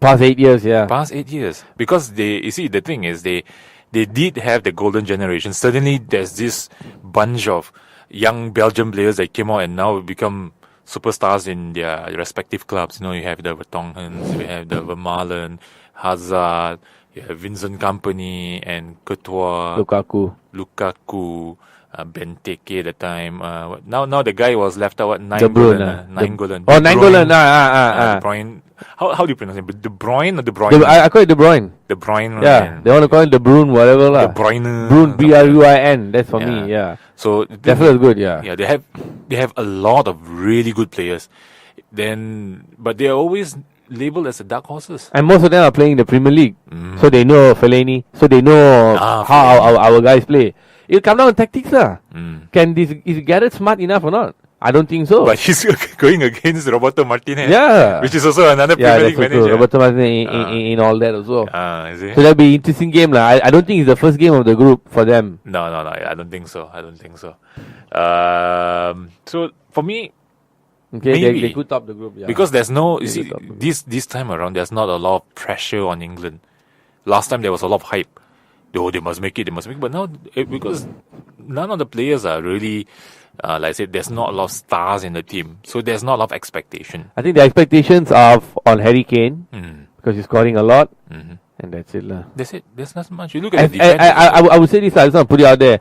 Past 8 years, yeah. Past 8 years. Because the thing is, they did have the golden generation. Suddenly, there's this bunch of young Belgian players that came out and now become superstars in their respective clubs. You have the Vertonghen, you have the Vermaelen, Hazard, you have Vincent Kompany and Courtois, Lukaku, Benteke at the time. Now the guy was left out. Nainggolan. Oh, Nainggolan. De Bruyne. How do you pronounce it? De Bruyne or De Bruyne? I call it De Bruyne. De Bruyne. Yeah, they want to call it De Bruyne, whatever lah. De Bruyne. Bruyne, Bruin. That's for me. Yeah. So that feels good. Yeah. Yeah, they have a lot of really good players. But they are always labeled as the dark horses. And most of them are playing the Premier League, so they know Fellaini, so they know how our guys play. It'll come down to tactics lah. Is Gareth smart enough or not? I don't think so. But he's going against Roberto Martinez. Yeah. Which is also another Premier League manager. Roberto Martinez in all that also. Is it? So that'll be interesting game lah. I don't think it's the first game of the group for them. No. I don't think so. So for me, okay, maybe they could top the group. Yeah. Because there's no, you see, this time around, there's not a lot of pressure on England. Last time there was a lot of hype. They must make it. But now, because none of the players are really, like I said, there's not a lot of stars in the team. So there's not a lot of expectation. I think the expectations are on Harry Kane, because he's scoring a lot, and that's it lah. That's it. There's not much. You look at the defense. I would say this, I just want to put it out there.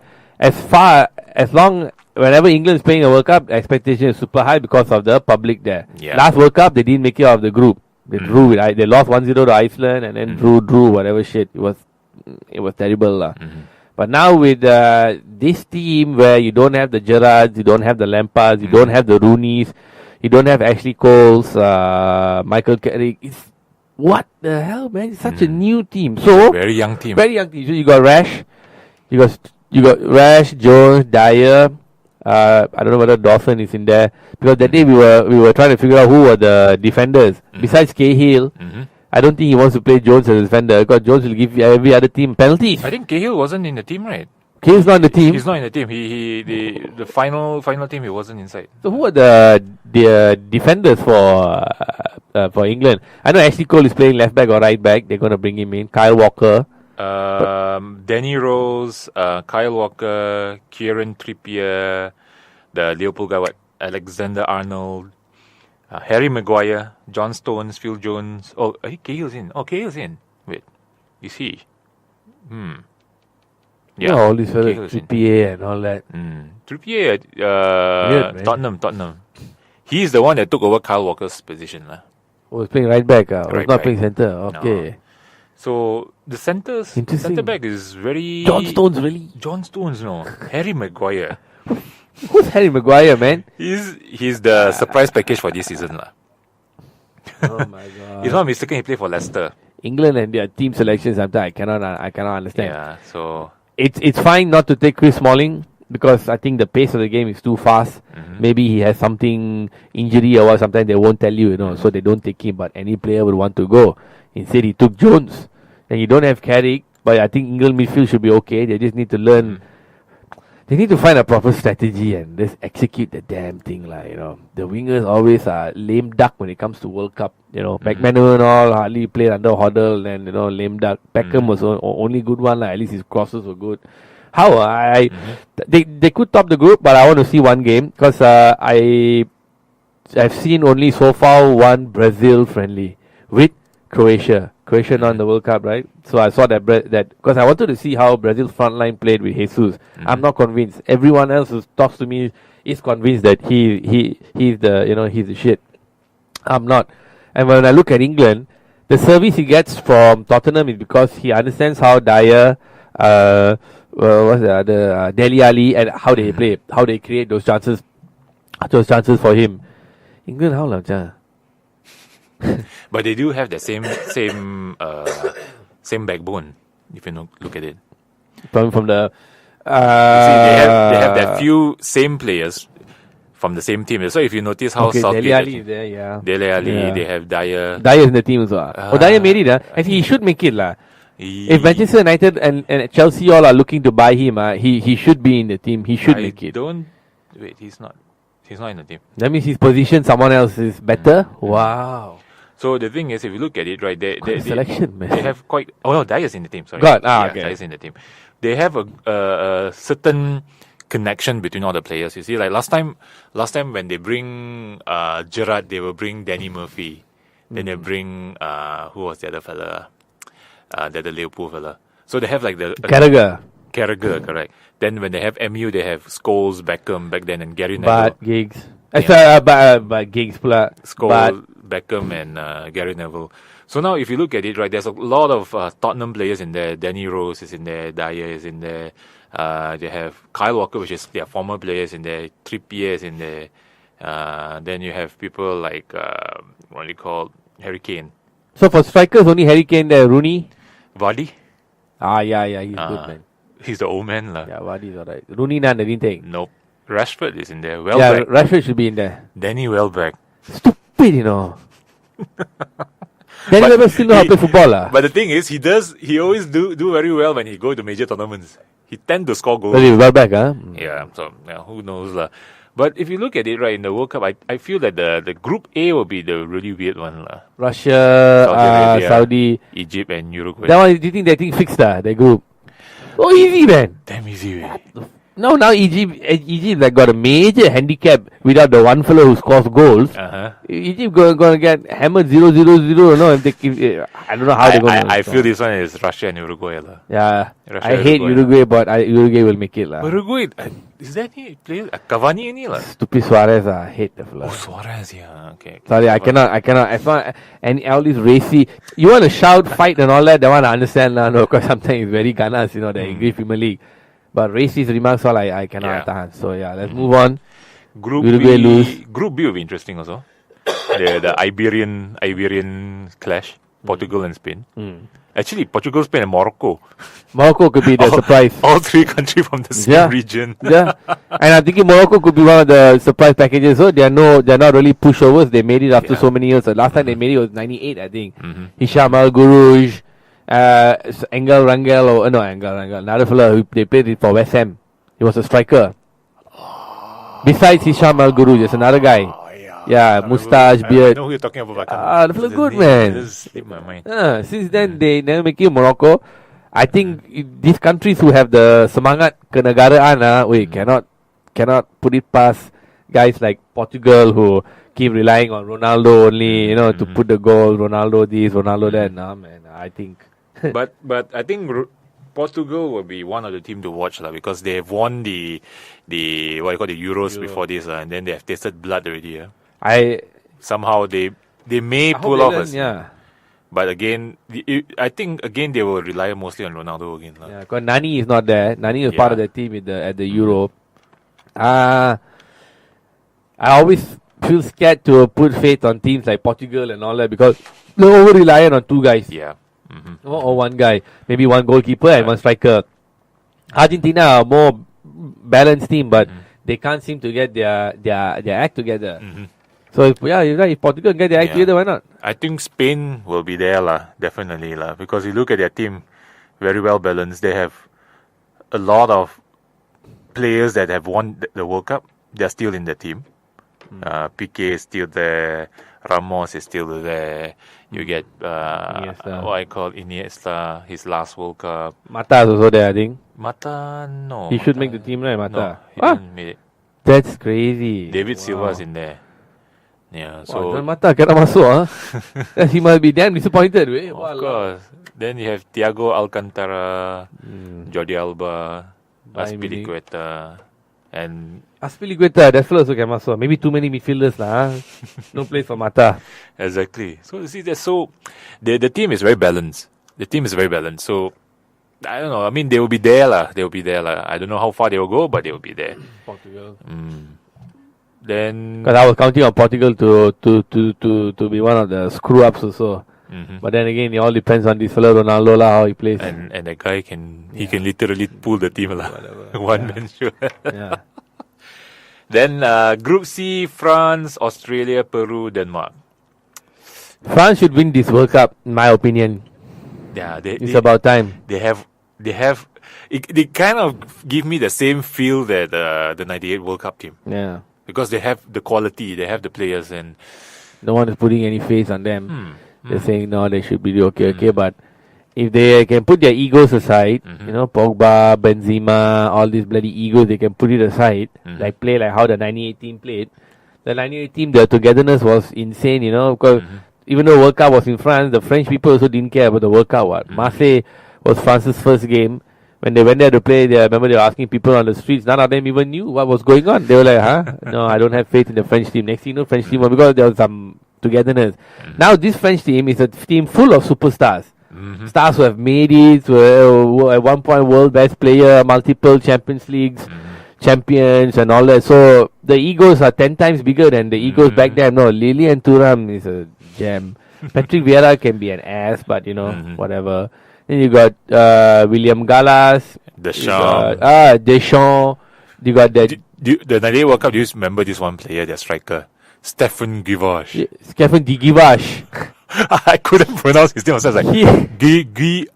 Whenever England is playing a World Cup, the expectation is super high because of the public there. Yeah. Last World Cup, they didn't make it out of the group. They drew with, they lost 1-0 to Iceland and then drew whatever shit. It was terrible lah. But now with this team where you don't have the Gerrards, you don't have the Lampards, you don't have the Rooneys, you don't have Ashley Coles, Michael Carrick, what the hell, man? It's such a new team. So very young team. So you got Rash, you got Rash, Jones, Dyer. I don't know whether Dawson is in there, because that day we were trying to figure out who were the defenders besides Cahill. I don't think he wants to play Jones as a defender, because Jones will give every other team penalties. I think Cahill wasn't in the team, right? Cahill's not in the team. He's not in the team. The final team, he wasn't inside. So who are the defenders for England? I know Ashley Cole is playing left back or right back. They're going to bring him in. Kyle Walker. Danny Rose, Kyle Walker, Kieran Trippier, the Liverpool guy, Alexander Arnold, Harry Maguire, John Stones, Phil Jones. Oh, I think Cahill's in. Wait, is he? Yeah, all these fellas, Trippier and all that. Trippier, Tottenham. He's the one that took over Kyle Walker's position. Oh, he's playing right back. He's not playing centre. Okay. No. So the centre back is very John Stones, really? John Stones, no. Harry Maguire. Who's Harry Maguire, man? He's the surprise package for this season, lah. Oh my god! If not mistaken, he played for Leicester. England and their team selections, sometimes I cannot understand. Yeah, so it's fine not to take Chris Smalling, because I think the pace of the game is too fast. Maybe he has something injury or what. Sometimes they won't tell you, so they don't take him. But any player would want to go. Instead, he took Jones. And you don't have Carrick, but I think England midfield should be okay. They just need to learn. They need to find a proper strategy and just execute the damn thing, The wingers always are lame duck when it comes to World Cup. McManaman and all hardly played under Hoddle, and lame duck. Beckham was only good one, At least his crosses were good. They could top the group, but I want to see one game, because I've seen only so far one Brazil friendly with Croatia Croatia not in the World Cup, right? So I saw that that because I wanted to see how Brazil's front line played with Jesus. I'm not convinced. Everyone else who talks to me is convinced that he's the shit. I'm not. And when I look at England, the service he gets from Tottenham is because he understands how Dyer, what's the other, Dele Alli, and how they play, how they create those chances for him. England, how long? But they do have the same backbone. If you look at it, from the see, they have that few same players from the same team. So if you notice how Southgate, Dele Alli is there, yeah. Dele Alli, they have Dyer. Dyer in the team as well. Dyer made it, and he should make it, lah. If Manchester United and Chelsea all are looking to buy him, he should be in the team. He should make it. Wait, he's not. He's not in the team. That means his position, someone else is better. Wow. So the thing is, if you look at it, right, they selection, man. They have quite. Oh no, Dyer's in the team. Sorry. Okay. Dyer's in the team. They have a certain connection between all the players. You see, like last time when they bring Gerrard, they will bring Danny Murphy. Then they bring who was the other fella? The Liverpool fella. So they have like the Carragher, correct. Then when they have MU, they have Scholes, Beckham back then, and Gary Neville. Giggs. Giggs pula. Scholes, Beckham, and Gary Neville. So now if you look at it, right, there's a lot of Tottenham players in there. Danny Rose is in there. Dyer is in there. They have Kyle Walker, which is their former players in there. Trippier is in there. Then you have people like, what do you call, Harry Kane. So for strikers, only Harry Kane there. Rooney? Vardy? Yeah, he's good, man. He's the old man. Yeah, Vardy's alright. Rooney, they didn't take. Nope. Rashford is in there. Welbeck. Yeah, Rashford should be in there. Danny Welbeck. Stupid, you know. Danny Welbeck still know how to play football. But the thing is, he always do very well when he go to major tournaments. He tend to score goals. Really, Welbeck, huh? Yeah, so who knows lah. But if you look at it, right, in the World Cup, I feel that the Group A will be the really weird one lah. Russia, Saudi, Egypt, and Uruguay. That one, do you think that thing fixed the group? Oh, easy, man. Damn easy, man. No, now Egypt like got a major handicap without the one fellow who scores goals. Egypt gonna get hammered 0-0-0. No, if they I don't know how they're gonna. I feel this one is Russia and Uruguay lah. Yeah, I hate Uruguay, but Uruguay will make it lah. Uruguay, is that any player? Cavani any lah? Stupid Suarez, I hate the fella. Oh, Suarez, yeah. Okay. Sorry, I cannot. I find and all these racy. You want to shout, fight, and all that. That one I understand lah. No, because sometimes it's very ganas, the English Premier League. But racist remarks all I cannot tahan. So yeah, let's move on. Group B will be interesting also. the Iberian clash, Portugal and Spain. Actually, Portugal, Spain, and Morocco. Morocco could be the surprise. All three countries from the same region. Yeah, and I'm thinking Morocco could be one of the surprise packages. So they're not really pushovers. They made it after so many years. So last time they made it was '98, I think. Hisham Al Gurouj. Engel Rangel, another fellow they played it for West Ham. He was a striker. Besides Hisham Al Guru, there's another guy. Moustache, beard. I know who you're talking about. The fellow good, man. Just slip my mind. Since then, they never make it Morocco. I think these countries who have the semangat kenegaraan, cannot put it past guys like Portugal who keep relying on Ronaldo only, to put the goal. Ronaldo this, Ronaldo that. Nah, man, I think. but I think Portugal will be one of the team to watch because they have won the Euros before this and then they have tasted blood already. Somehow they may pull off. But again, I think they will rely mostly on Ronaldo again. Yeah, because Nani is not there. Nani was part of the team at the Euro. I always feel scared to put faith on teams like Portugal and all that because they're over reliant on two guys. Yeah. Or one guy, maybe one goalkeeper and one striker. Argentina are more balanced team, but they can't seem to get their act together. So if Portugal get their act together, why not? I think Spain will be there definitely because you look at their team, very well balanced. They have a lot of players that have won the World Cup. They're still in the team. Piqué is still there. Ramos is still there. You get what I call Iniesta, his last World Cup. Mata is also there, I think. Mata, no. He should make the team, right, Mata? No, he didn't make it. That's crazy. David Silva is in there. Yeah, So so Mata cannot masuk, he must be damn disappointed. of course. Then you have Thiago Alcantara, Jordi Alba, Azpilicueta, and Azpilicueta, that fellow also can masuk. Maybe too many midfielders lah. No place for Mata. exactly. So you see, the team is very balanced. The team is very balanced. So I don't know. I mean, they will be there lah. They will be there lah. I don't know how far they will go, but they will be there. Portugal. Then Because I was counting on Portugal to be one of the screw ups also. But then again, it all depends on this fellow Ronaldo lah, how he plays. and that guy can literally pull the team lah. One man show. Yeah. Then Group C: France, Australia, Peru, Denmark. France should win this World Cup, in my opinion. Yeah, It's about time. They kind of give me the same feel that the '98 World Cup team, Yeah. because they have the quality, they have the players, and No one is putting any face on them. They're saying, no, they should be okay. But if they can put their egos aside, Pogba, Benzema, all these bloody egos, they can put it aside, play like how the 98 team played. The 98 team, their togetherness was insane, because even though World Cup was in France, the French people also didn't care about the World Cup. Marseille was France's first game. When they went there to play, I remember they were asking people on the streets. None of them even knew what was going on. They were like, no, I don't have faith in the French team. Next thing you know, French team won because there was some togetherness. Now this French team is a team full of superstars. Stars who have made it, were at one point world best player, multiple Champions Leagues, champions and all that. So the egos are 10 times bigger than the egos back then. No, Lilian Thuram is a gem. Patrick Vieira can be an ass, but whatever. Then you got William Gallas, Deschamps. You got that. The '98 World Cup. Do you remember this one player, their striker, Stefan Givash? Stefan Givash. I couldn't pronounce his name. So I was like Givash.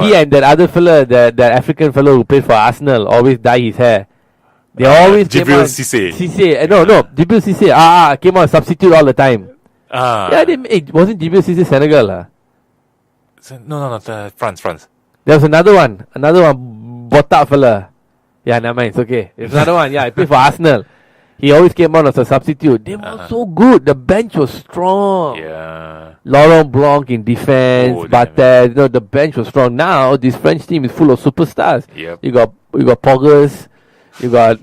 He and that other fella, that African fellow who played for Arsenal, always dye his hair. They always Djibril Cissé. No, Djibril Cissé. Came on substitute all the time. Yeah, wasn't Djibril Cissé Senegal? No, France. There was another one, botak fella. Yeah, never mind, it's okay. There's another one, he played for Arsenal. He always came on as a substitute. They were so good. The bench was strong. Yeah. Laurent Blanc in defense, the bench was strong. Now this French team is full of superstars. Yep. You got Poggers, you got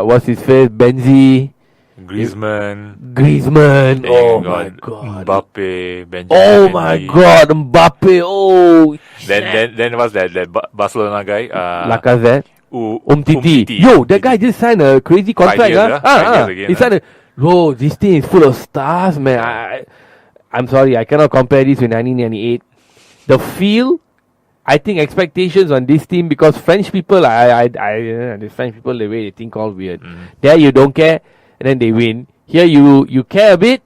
what's his face, Benzi. Griezmann. Oh my god. Mbappe, Benjamin. Oh my god, Mbappe. Oh. Then what's that Barcelona guy? Lacazette. Umtiti. Yo, that guy just signed a crazy contract. 5 years, he signed bro, this thing is full of stars, man. I'm sorry, I cannot compare this with 1998. The feel, I think expectations on this team, because French people, the French people, the way they think all weird. There you don't care, and then they win. Here you care a bit,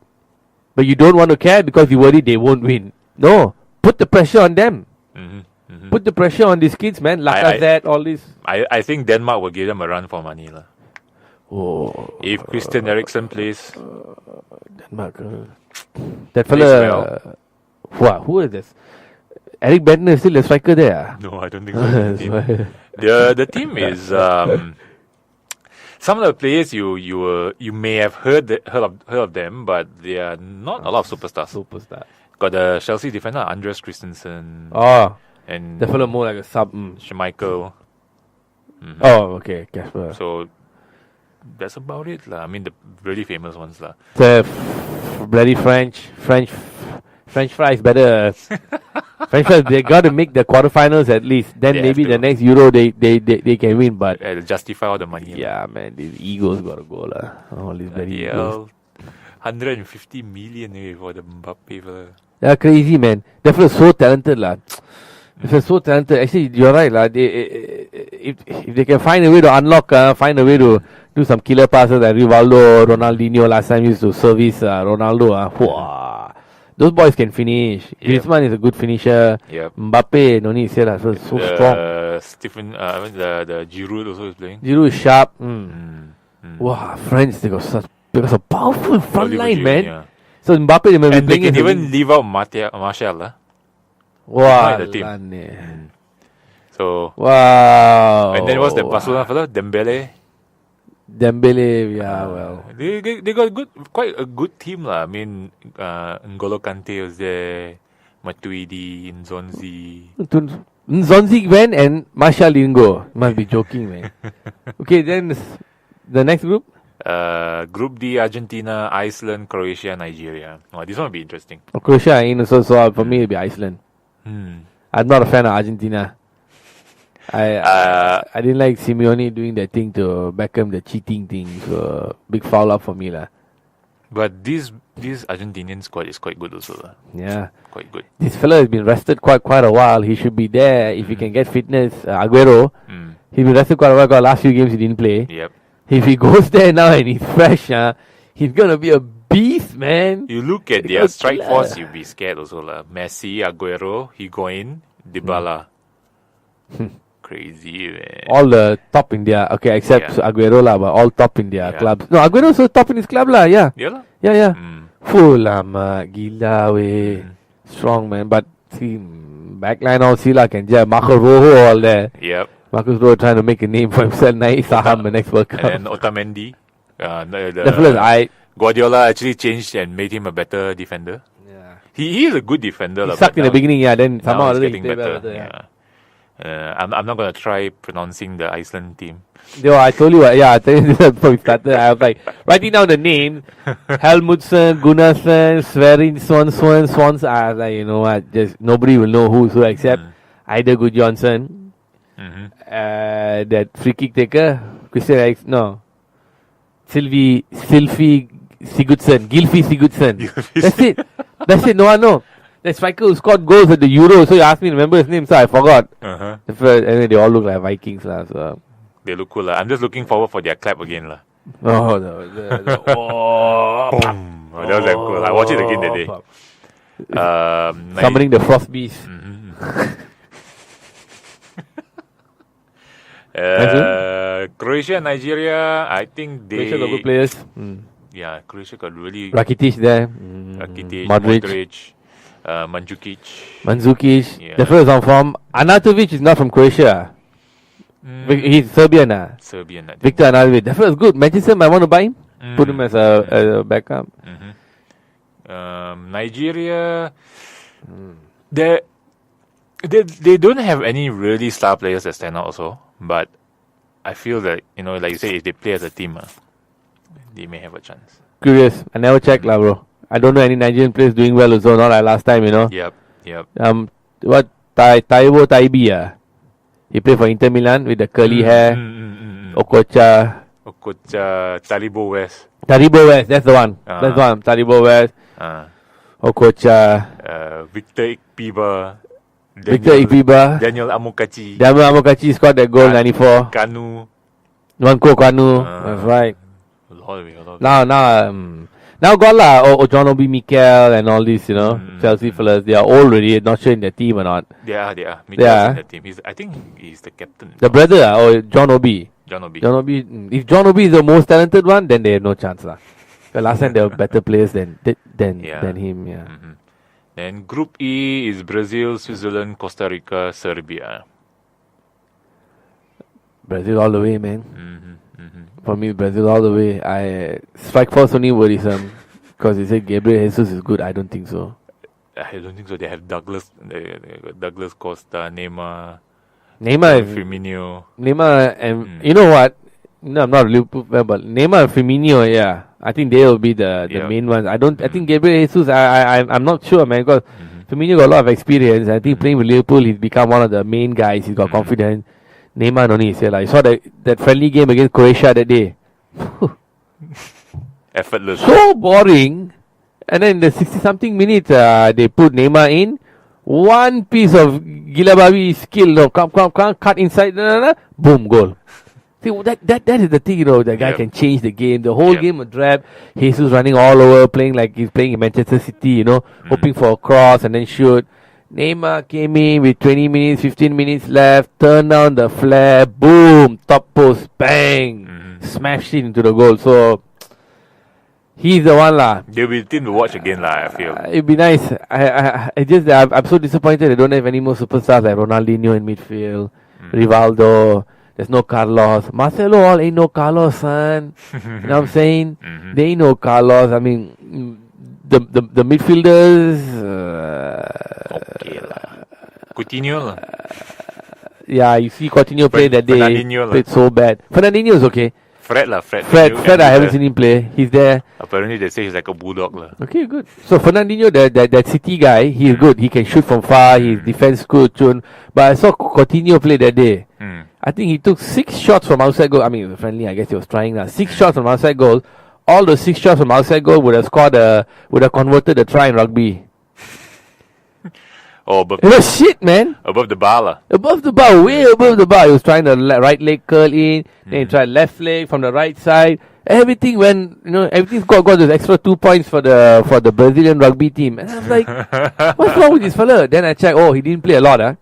but you don't want to care because you worry they won't win. No, put the pressure on them. Put the pressure on these kids, man. Lacazette, all this. I think Denmark will give them a run for money. If Christian Eriksen plays. Denmark. That fella. Who is this? Eric Bentner is still a striker there? No, I don't think so. The team is. Some of the players you may have heard of them, but they are not a lot of superstars. Got the Chelsea defender Andreas Christensen. Oh. And the fellow more like a sub. Schmeichel. Oh, okay, Casper. So that's about it, lah. I mean, the really famous ones, lah. The bloody French fries better. French fries, they got to make the quarterfinals at least. Then maybe the next Euro they can win. But justify all the money. Yeah, man, these egos got to go, lah. All these bloody egos. 150 million for the Mbappe fella. Yeah, crazy, man. That fella's so talented, lah. He's so talented. Actually, you're right, lah. If they can find a way to unlock, find a way to do some killer passes like Rivaldo, Ronaldinho last time used to service Ronaldo. Those boys can finish. Griezmann is a good finisher. Mbappe, no need to say that. So strong. Stephen, the Giroud also is playing. Giroud is sharp. Wow, France, they got a powerful front line, man. Yeah. So Mbappe, they can even leave out Martial. Wow. The team. So wow. And then what's the Barcelona fellow? Dembele. Dembele, well. They got quite a good team lah. I mean, N'Golo Kante was there, Matuidi, Nzonzi. Nzonzi went and Marshall didn't go. Must be joking, man. Okay, then the next group? Group D, Argentina, Iceland, Croatia, Nigeria. Oh, this one will be interesting. Croatia ain't so for me it'll be Iceland. I'm not a fan of Argentina. I didn't like Simeone doing that thing to Beckham, the cheating thing. So big foul up for me lah. But this Argentinian squad is quite good also lah. Yeah, quite good. This fella has been rested quite a while. He should be there if he can get fitness. Aguero, he's been rested quite a while. Last few games he didn't play. Yep. If he goes there now and he's fresh, he's gonna be a beast, man. You look at their strike force, you'll be scared also lah. Messi, Aguero, Higuain, Dybala. Crazy, man. All the top in their except Aguero lah, but all top in their clubs. No, Aguero also top in his club lah. Yeah. Yeah. Full gila weh. Strong man, but see backline all Sila can jab. Marco Rojo all there. Yep. Marcus Rojo trying to make a name for himself. Nice Saham the next World Cup. And then Otamendi. The Guardiola actually changed and made him a better defender. Yeah. He is a good defender. He sucked in the beginning, then somehow he's getting better. I'm not gonna try pronouncing the Iceland team. Yo, I told you, I told you this before we started. I was like writing down the name, Helmutsen, Gunnarsson, Sverrin, Swans. I was like, you know what? Just nobody will know who's who except either Good Johnson, that free kick taker, Christian Eriksen, no, Gylfi Sigurdsson. That's it. No one know. The striker who scored goals at the Euro, so you asked me to remember his name, so I forgot. And they all look like Vikings lah. So they look cool lah. I'm just looking forward for their clap again lah. Oh, that was like cool. I watched it again that day. Summoning the Frost Beast. Croatia, Nigeria. I think they. Croatia got good players. Yeah, Croatia got really. Rakitic there. Rakitic, Modric. Mandzukic. Yeah. The first on form. Anatovic is not from Croatia. He's Serbian. Serbian. Victor Anatovic. The first is good. Manchester might want to buy him. Put him as a backup. Nigeria. They don't have any really star players that stand out also. But I feel that, like you say, if they play as a team, they may have a chance. Curious. I never checked lah, bro. I don't know any Nigerian players doing well also, not like last time, Yep. What, Taiwo Taibi, he played for Inter Milan with the curly hair. Okocha, Taribo West, that's the one. That's the one, Taribo West. Okocha. Victor Ikpiba. Daniel Amokachi scored that goal, 94. Kanu. Nwanko Kanu, that's right. Now got lah, John Obi Mikel and all these, Chelsea fellas. They are all already not sure in their team or not. They are. Mikel's in the team. I think he's the captain. The brother or John Obi? John Obi. If John Obi is the most talented one, then they have no chance lah. The last time they were better players than him. Yeah. Then Group E is Brazil, Switzerland, Costa Rica, Serbia. Brazil all the way, man. For me, Brazil all the way. Strike force only worrisome because they say Gabriel Jesus is good. I don't think so. I don't think so. They have Douglas Costa, Neymar, Firmino. Neymar and you know what? No, I'm not Liverpool fan, but Neymar and Firmino, yeah. I think they will be the main ones. I think Gabriel Jesus. I'm not sure, man, because Firmino got a lot of experience. I think playing with Liverpool, he's become one of the main guys. He's got confidence. Neymar no need. I saw that friendly game against Croatia that day. Effortless. So boring. And then in the 60-something minutes, they put Neymar in. One piece of Gilabawi skill, cut inside, boom, goal. See, that is the thing, the guy can change the game. The whole game of drab. Jesus running all over, playing like he's playing in Manchester City, hoping for a cross and then shoot. Neymar came in with 20 minutes, 15 minutes left, turned down the flare, boom, top post, bang, smashed it into the goal. So, he's the one lah. They'll be the team to watch again lah, I feel. It'd be nice. I'm so disappointed they don't have any more superstars like Ronaldinho in midfield, Rivaldo, There's no Carlos. Marcelo all ain't no Carlos, son. You know what I'm saying? They ain't no Carlos. I mean, the midfielders. Okay lah. Coutinho lah. Yeah, you see Coutinho play that day. Played so bad. Fernandinho is okay. Fred, I haven't seen him play. He's there. Apparently, they say he's like a bulldog lah. Okay, good. So Fernandinho, that City guy, he's good. He can shoot from far. His defense good, Jun. But I saw Coutinho play that day. I think he took 6 shots from outside goal. I mean, friendly, I guess he was trying now. 6 shots from outside goal. All the 6 shots from outside goal would have converted the try in rugby. Oh, but it was shit, man. Above the bar lah. Above the bar, way above the bar. He was trying the right leg curl in, then he tried left leg from the right side. Everything went, everything got those extra 2 points for the Brazilian rugby team. And I was like, what's wrong with this fella? Then I checked, he didn't play a lot, huh?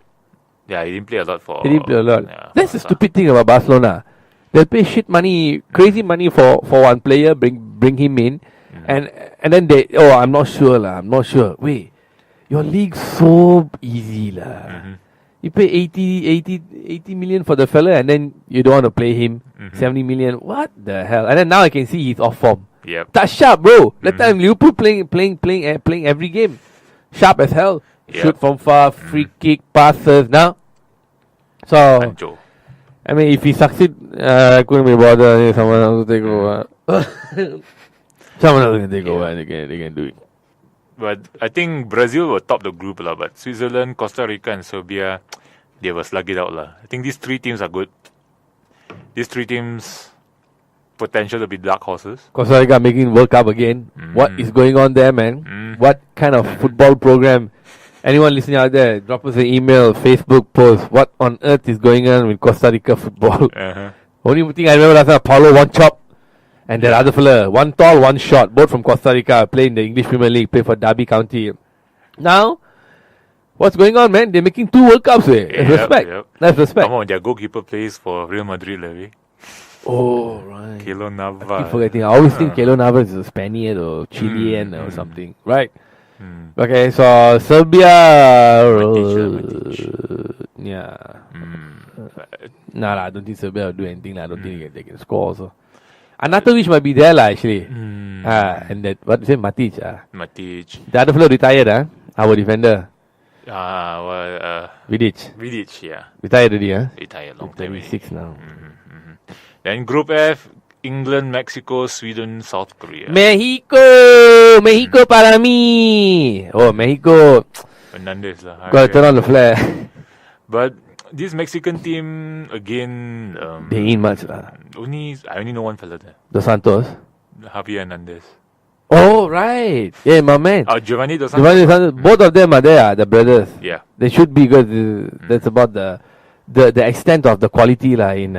Yeah, he didn't play a lot for. He didn't play a lot. Yeah, that's the stupid thing about Barcelona. They'll pay shit money, crazy money for one player, bring him in, and then I'm not sure lah. I'm not sure. Wait. Your league's so easy lah. You pay 80 million for the fella and then you don't want to play him. 70 million. What the hell? And then now I can see he's off form. Yep. That's sharp, bro. That time Liverpool playing every game. Sharp as hell. Yep. Shoot from far, free kick, passes. Now, so Anjo. I mean, if he succeed, I couldn't be bothered. Someone else will take over. Someone else can take over and they can do it. But I think Brazil will top the group lah. But Switzerland, Costa Rica, and Serbia, they will slug it out lah. I think these 3 teams are good. These 3 teams potential to be dark horses. Costa Rica making World Cup again. What is going on there, man? What kind of football program? Anyone listening out there, drop us an email, Facebook post. What on earth is going on with Costa Rica football? Only thing I remember last time, Paulo one chop. And that other fella, one tall, one short, both from Costa Rica, play in the English Premier League, play for Derby County. Now, what's going on, man? They're making 2 World Cups, eh? That's respect. Come on, their goalkeeper plays for Real Madrid, eh? Oh, right. Keylor Navas. I keep forgetting. I always think Keylor Navas is a Spaniard or Chilean or something. Right. Okay, so Serbia. Matic. Yeah. Nah, I don't think Serbia will do anything. I don't think they can score also. Anatovic might be there actually. And that, what is it, Matic? Matic. The other fellow retired, our defender. Vidic, yeah. Retired already, Retired long time. 26 now. Then Group F, England, Mexico, Sweden, South Korea. Mexico para mí. Oh, Mexico. Fernandez lah. Gotta turn on the flare. But this Mexican team again. They ain't much lah. I only know one fella there. Dos Santos. Javier Hernandez. Oh right, yeah, my man. Giovanni Dos Santos. Both of them are there, the brothers. Yeah. They should be good. That's about the extent of the quality lah in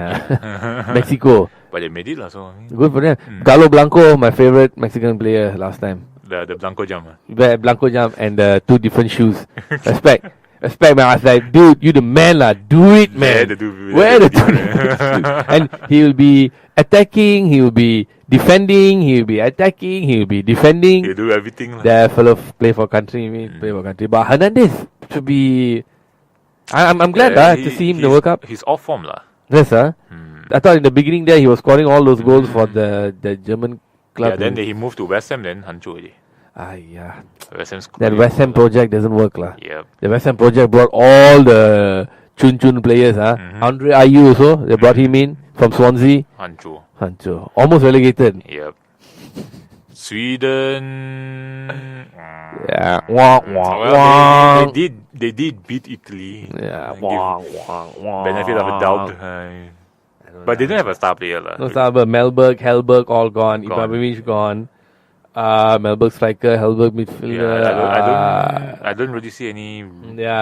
Mexico. But they made it lah, so good for them. Galo Blanco, my favorite Mexican player last time. The Blanco jump. Blanco jump and the 2 different shoes. Respect, man. I was like, dude, you the man lah. Do it, man. Wear the 2 different shoes. And he will be attacking. He will be defending. He will be attacking. He will be defending. He'll do everything. The fellow play for country. Play for country. But Hernandez should be. I'm glad to see him in the World Cup. He's off form lah. Yes, I thought in the beginning there he was scoring all those goals for the German club. Yeah, then he moved to West Ham. Then Hancho already. Yeah. That West Ham project doesn't work lah. Yep. The West Ham project brought all the Chun players. Andre Ayew also, they brought him in from Swansea. Hancho. Almost relegated. Yep. Sweden. Yeah. They did beat Italy. Yeah. Benefit of a doubt. But they don't have a star player lah. No star, but Hellberg all gone. Ibrahimovic gone. Melberg striker, Hellberg midfielder. Yeah, I don't really see any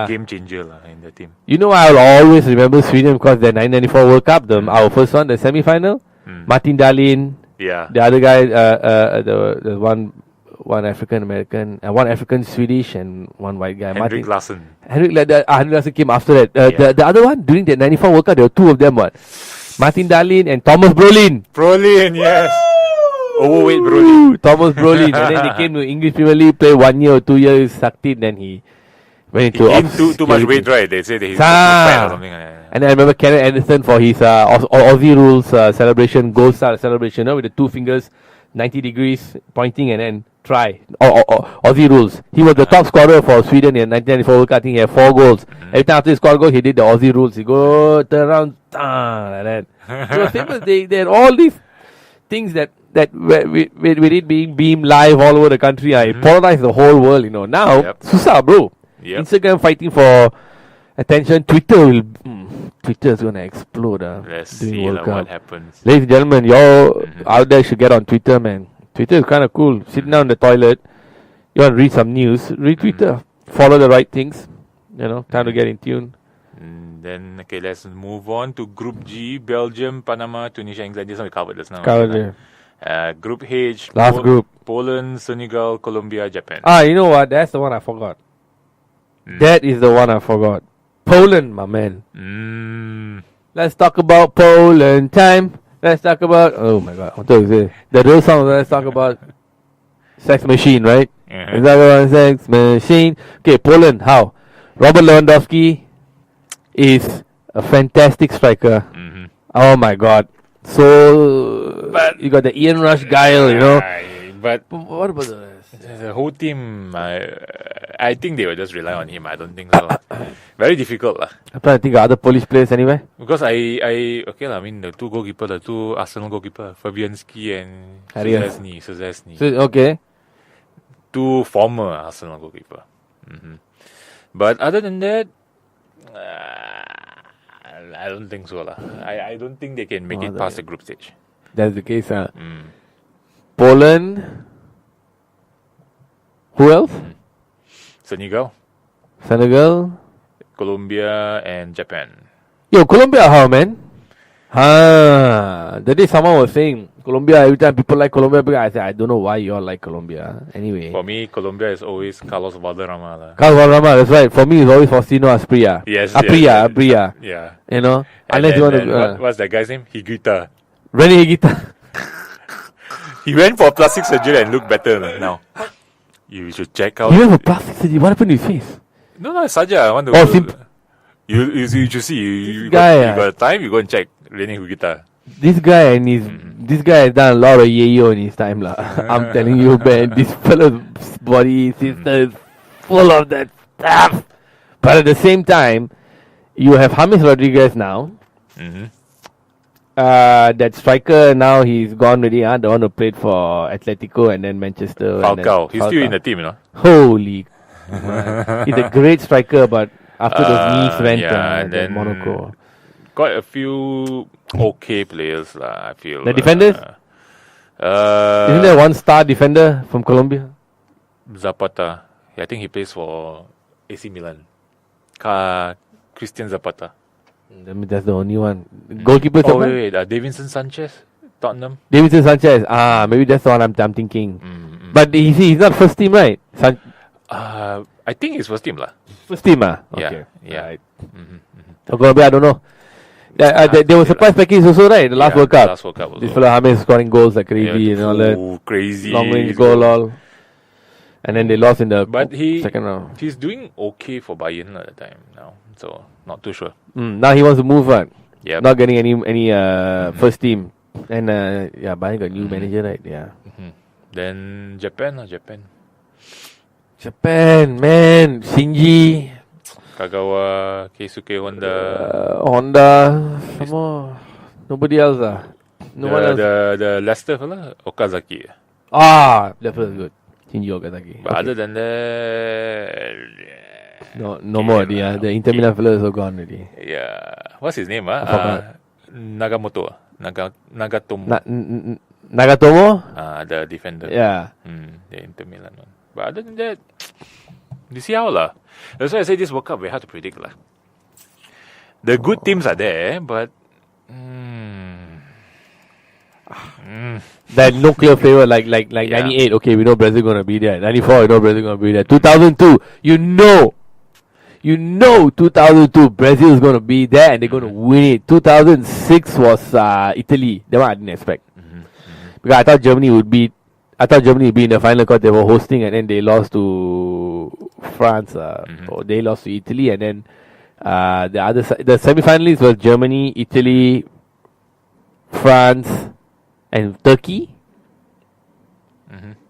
game changer in the team. You know, I'll always remember Sweden because the 1994 World Cup, our first one, the semi-final. Martin Dahlin. Yeah. The other guy, the one African American, one African Swedish, and one white guy. Henrik Larsson. Henrik Larsson came after that. The other one during the 94 World Cup, there were 2 of them. Martin Dahlin and Thomas Brolin. Yes. Overweight Brolin. Thomas Brolin. And then they came to English Premier League, played 1 year or 2 years, sucked it, then he went into too much weight, right? They say that he's fat or something. And then I remember Kenneth Anderson for his Aussie rules celebration, gold star celebration, with the 2 fingers, 90 degrees pointing, and then try. Aussie rules. He was the top scorer for Sweden in 1994 World Cup. I think he had 4 goals. Every time after he scored a goal, he did the Aussie rules. He go turn around, like that. It was famous. They had all these things that with it being beamed live all over the country, it polarized the whole world. Now, susah, bro. Instagram fighting for attention. Twitter is gonna explode. Let's see what happens. Ladies and gentlemen, y'all out there should get on Twitter, man. Twitter is kind of cool. Sitting down in the toilet, you want to read some news, read Twitter. Follow the right things. Time to get in tune. Then, okay, let's move on to Group G. Belgium, Panama, Tunisia, England. This one we covered just now. Group H. Last group. Poland, Senegal, Colombia, Japan. You know what? That's the one I forgot. That is the one I forgot. Poland, my man. Let's talk about Poland time. Let's talk about... Oh, my God. What was it? The real song, let's talk about Sex Machine, right? Let's talk about Sex Machine. Okay, Poland, how? Robert Lewandowski is a fantastic striker. Oh, my God. So, you got the Ian Rush guile, But what about the whole team, I think they will just rely on him. I don't think so. Very difficult. I'm trying to think of other Polish players anyway. Because the 2 goalkeepers, the 2 Arsenal goalkeepers, Fabianski and Szczesny. Okay. 2 former Arsenal goalkeepers. But other than that, I don't think so. I don't think they can make it past the group stage. That's the case. Poland. Who else? Senegal, Colombia, and Japan. Yo, Colombia, how, man? The day someone was saying Colombia, every time people like Colombia, I said, I don't know why you all like Colombia. Anyway. For me, Colombia is always Carlos Valderrama. That's right. For me, it's always Faustino Asprilla. Yes. Apria. Yeah. Unless you want to... what's that guy's name? Higuita. Rene Higuita. He went for plastic surgery and looked better now. You should check out... He went for plastic surgery? What happened to his face? No, Saja. I want to... You should see. You got time, you go and check Rene Higuita. This guy has done a lot of yayo in his time, lah. I'm telling you, man. This fellow's body system is full of that stuff. But at the same time, you have James Rodriguez now. That striker now, he's gone already. The one who played for Atletico and then Manchester. Falcao. He's still in the team, Holy. He's a great striker, but after those knees went to Monaco. Quite a few okay players, I feel. The defenders? Isn't there one star defender from Colombia? Zapata. I think he plays for AC Milan. Christian Zapata. That's the only one. Goalkeeper? Wait. Davinson Sanchez, Tottenham. Davinson Sanchez. Maybe that's the one I'm thinking. But he's not first team, right? I think it's first team, lah. First team, Okay. Yeah. Right. So Colombia, I don't know. There was surprise package also, right? The last World Cup. Last World Cup also. This fellow James scoring goals like crazy and all that. Crazy. Long range goal, all. And then they lost in the second round. He's doing okay for Bayern at the time now. So, not too sure. Now he wants to move on. Yeah. Not getting any first team. And Bayern got new manager, right? Yeah. Then Japan, man. Shinji. Kagawa, Keisuke Honda. Honda. Some more. Nobody else. No one else. The Leicester fella, Okazaki. That feels good. Shinji Okazaki. But other than that... No more already. The Inter Milan fella is all gone already. Yeah. What's his name? Nagamoto. Nagatomo. Nagatomo? The defender. Yeah. The Inter Milan one. But other than that, you see how lah. That's why I say this World Cup very hard to predict lah. The good teams are there, but that no clear flavor like 98. Okay, we know Brazil gonna be there. 94, we know Brazil gonna be there. 2002, you know 2002 Brazil is gonna be there and they're gonna win it. 2006 was Italy. That one I didn't expect because I thought Germany would be in the final because they were hosting and then they lost to France or they lost to Italy and then The other side, the semi-finalists was Germany, Italy, France, and Turkey.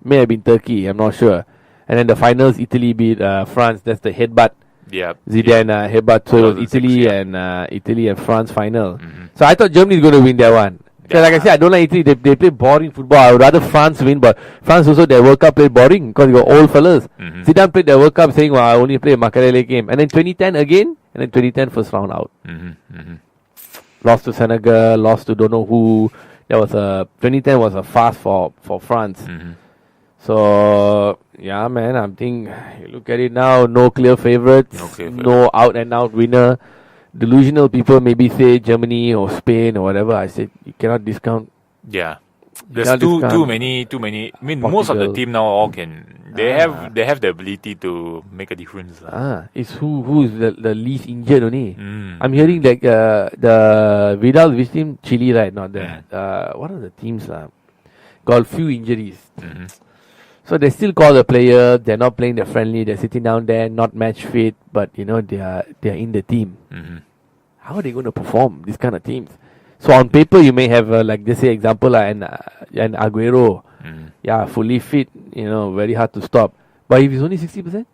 May have been Turkey, I'm not sure. And then the finals, Italy beat France. That's the headbutt. Yeah. Zidane headbutt. So it was Italy and France final. So I thought Germany is going to win that one. Like I said, I don't like Italy. They play boring football. I would rather France win, but France also their World Cup played boring because they got old fellas. Zidane played their World Cup saying, "Well, I only play a Makalele game." And then 2010 again, and then 2010 first round out. Lost to Senegal, lost to don't know who. 2010 was a fast for France. So yeah, man, I'm thinking. Look at it now. No clear favorites. No out and out winner. Delusional people maybe say Germany or Spain or whatever. I said you cannot discount. Yeah, there's too many. I mean, Portugal. Most of the team now all can. They have the ability to make a difference. It's who is the least injured only. I'm hearing like the Vidal which team Chile, right? Not that. What are the teams got a few injuries. So they still call the player. They're not playing the friendly. They're sitting down there, not match fit, but they are in the team. How are they going to perform? These kind of teams. So on paper, you may have like just say example and Aguero, fully fit. Very hard to stop. But if he's only 60%,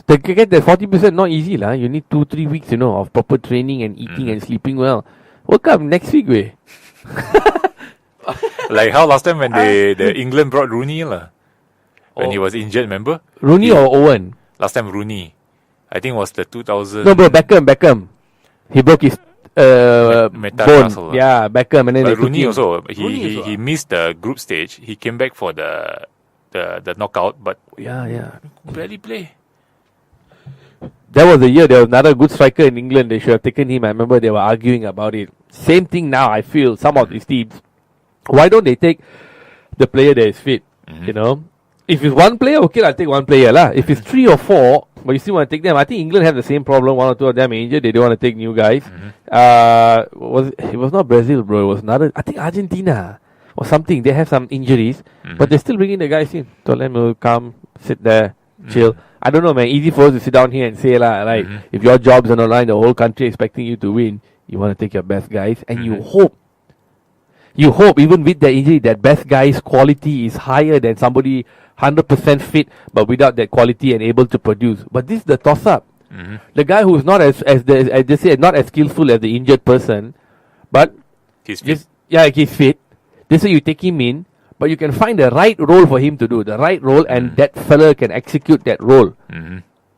to get that 40%, not easy lah. You need 2-3 weeks, of proper training and eating and sleeping well. World Cup next week, way. Like how last time when the England brought Rooney when he was injured, remember? Rooney or Owen? Last time Rooney. I think it was the 2000. No, bro, Beckham. He broke his bone. Yeah, Beckham. And then but Rooney also. He missed the group stage. He came back for the knockout, but barely play. That was the year there was another good striker in England. They should have taken him. I remember they were arguing about it. Same thing now. I feel some of these teams. Why don't they take the player that is fit? If it's one player, okay, I'll take one player lah. If it's 3 or 4, but you still want to take them. I think England have the same problem. 1 or 2 of them are injured. They don't want to take new guys. It was not Brazil, bro. It was another. I think Argentina or something. They have some injuries, but they're still bringing the guys in. So let them come, sit there, chill. I don't know, man. Easy for us to sit down here and say lah. Like if your job's on the line, the whole country expecting you to win. You want to take your best guys, and you hope. You hope even with that injury, that best guy's quality is higher than somebody 100% fit, but without that quality and able to produce. But this is the toss-up. The guy who is not as they say, not as skillful as the injured person, but he's fit. He's fit. This way you take him in, but you can find the right role for him to do the right role, and that fella can execute that role.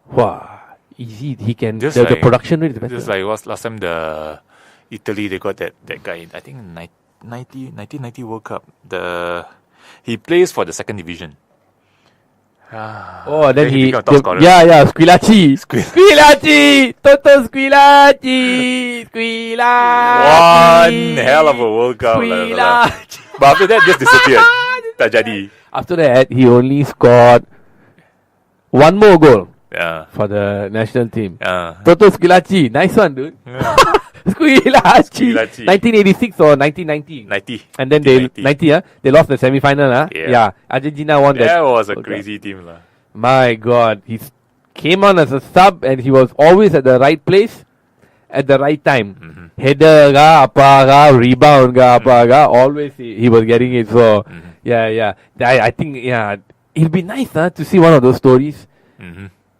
Wow, easy. He can. The production rate is better. Just like was last time the Italy, they got that guy. I think 1990 World Cup. He plays for the second division. Then he Squillaci. Toto Squillaci. One hell of a World Cup. But after that, just disappeared. Tak jadi. After that, he only scored one more goal for the national team. Toto Squillaci. Nice one, dude. Squillaci. 1986 or 1990? 90. And then they lost the semi-final. Yeah. Argentina won that. That was a crazy team. My God. He came on as a sub and he was always at the right place at the right time. Header rebound always he was getting it. So, I think, it'd be nice to see one of those stories.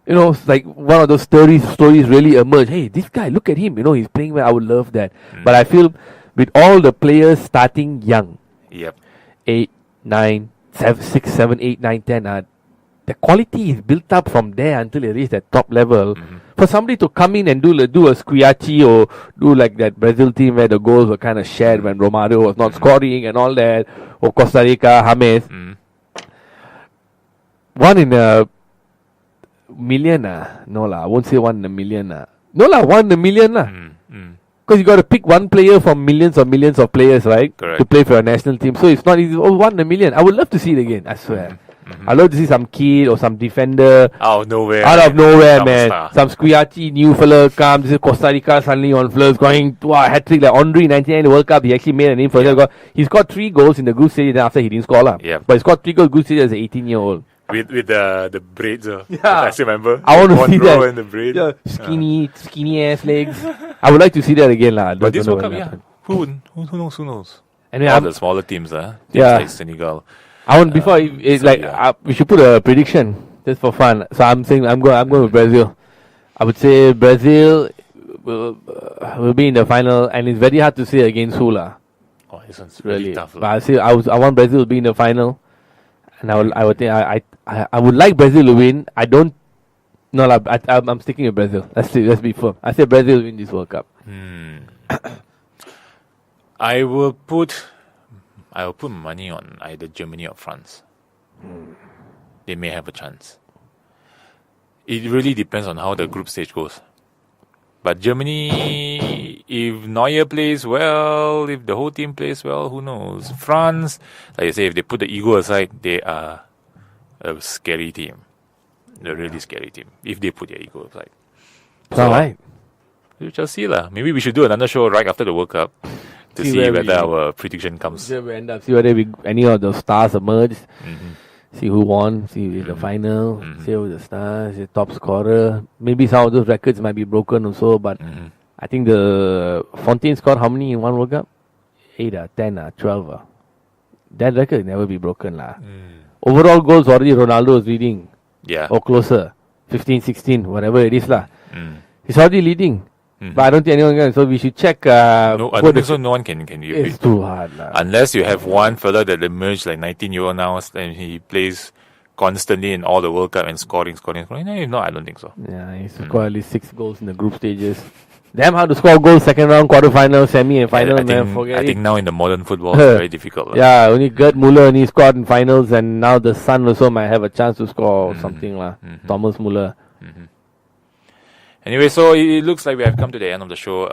Like one of those stories really emerge. Hey, this guy, look at him. He's playing well. I would love that. But I feel with all the players starting young, 8, 9, 7, 6, 7, 8, 9, 10, the quality is built up from there until it reaches that top level. For somebody to come in and do a Squillaci or do like that Brazil team where the goals were kind of shared when Romario was not scoring and all that, or Costa Rica, James. One in a million no lah, I won't say 1 in a million no lah, 1 in a million because you got to pick one player from millions of players, right? Correct. To play for a national team, so it's not easy. 1 in a million. I would love to see it again, I swear. I'd love to see some kid or some defender out of nowhere, man. Some Squillaci new fella comes. This is Costa Rica suddenly on floors going hat trick like Henry 1990 World Cup. He actually made a name for himself. He scored 3 goals in the group stage. Then after he didn't score but he scored 3 goals group stage as an 18-year-old. with the braids. Yeah. I still remember. I want to One see row that. and the braid. Yeah, skinny ass legs. I would like to see that again, lah. But this Don't World know Cup, when yeah. Who knows? Who knows? Anyway, All the smaller teams, teams Yeah. like Senegal. I want before it's so like yeah. we should put a prediction just for fun. So I'm saying I'm going with Brazil. I would say Brazil will be in the final, and it's very hard to say against who lah. Oh, this one's really tough. But I want Brazil to be in the final, and I would think I would like Brazil to win. I don't. No, I'm sticking with Brazil. Let's be firm. I say Brazil will win this World Cup. I will put money on either Germany or France. They may have a chance. It really depends on how the group stage goes. But Germany, if Neuer plays well, if the whole team plays well, who knows? France, like I say, if they put the ego aside, they are a scary team. A really scary team. If they put their ego aside. So, alright. We shall see lah. Maybe we should do another show right after the World Cup to see whether our prediction comes. See whether any of those stars emerge. See who won. See the final. See who the stars. The top scorer. Maybe some of those records might be broken also. But I think the Fontaine scored how many in one World Cup? 8 10 12 That record never be broken lah. Overall goals already Ronaldo is leading. Yeah. Or closer. 15, 16, whatever it is lah. He's already leading. But I don't think anyone can. So we should check. No, I don't think so. No one can. It's too hard lah. Unless you have one fella that emerged like 19-year-old now, and he plays constantly in all the World Cup and scoring. No, I don't think so. Yeah, he scored at least 6 goals in the group stages. Damn, how to score goals second round, quarterfinal, semi, and final. I think now in the modern football, it's very difficult. Lah. Yeah, only Gerd Muller and he scored in finals, and now the son also might have a chance to score something lah. Thomas Muller. Anyway, so it looks like we have come to the end of the show.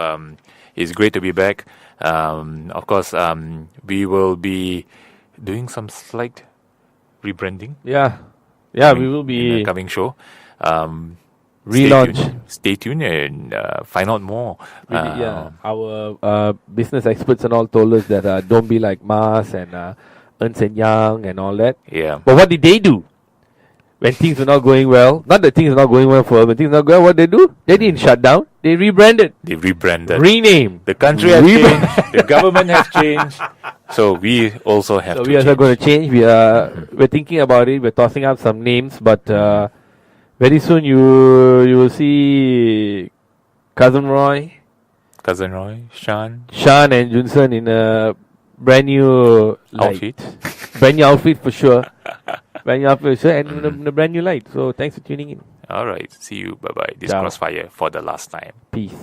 It's great to be back. Of course, we will be doing some slight rebranding. Yeah, we will be in the coming show. Relaunch. Stay tuned and find out more. Our business experts and all told us that don't be like Mars and Ernst & Young and all that. Yeah. But what did they do? When things were not going well, not that things were not going well for them, when things were not going well, what they do? They didn't shut down. They rebranded. Renamed. The country has changed. The government has changed. So we also have to change. So we are also going to change. We're thinking about it. We're tossing out some names, but very soon you will see Cousin Roy, Sean and Jun Sern in a brand new outfit. Brand new outfit for sure. And in a brand new light. So thanks for tuning in. All right. See you. Bye-bye. This is Krossfire for the last time. Peace.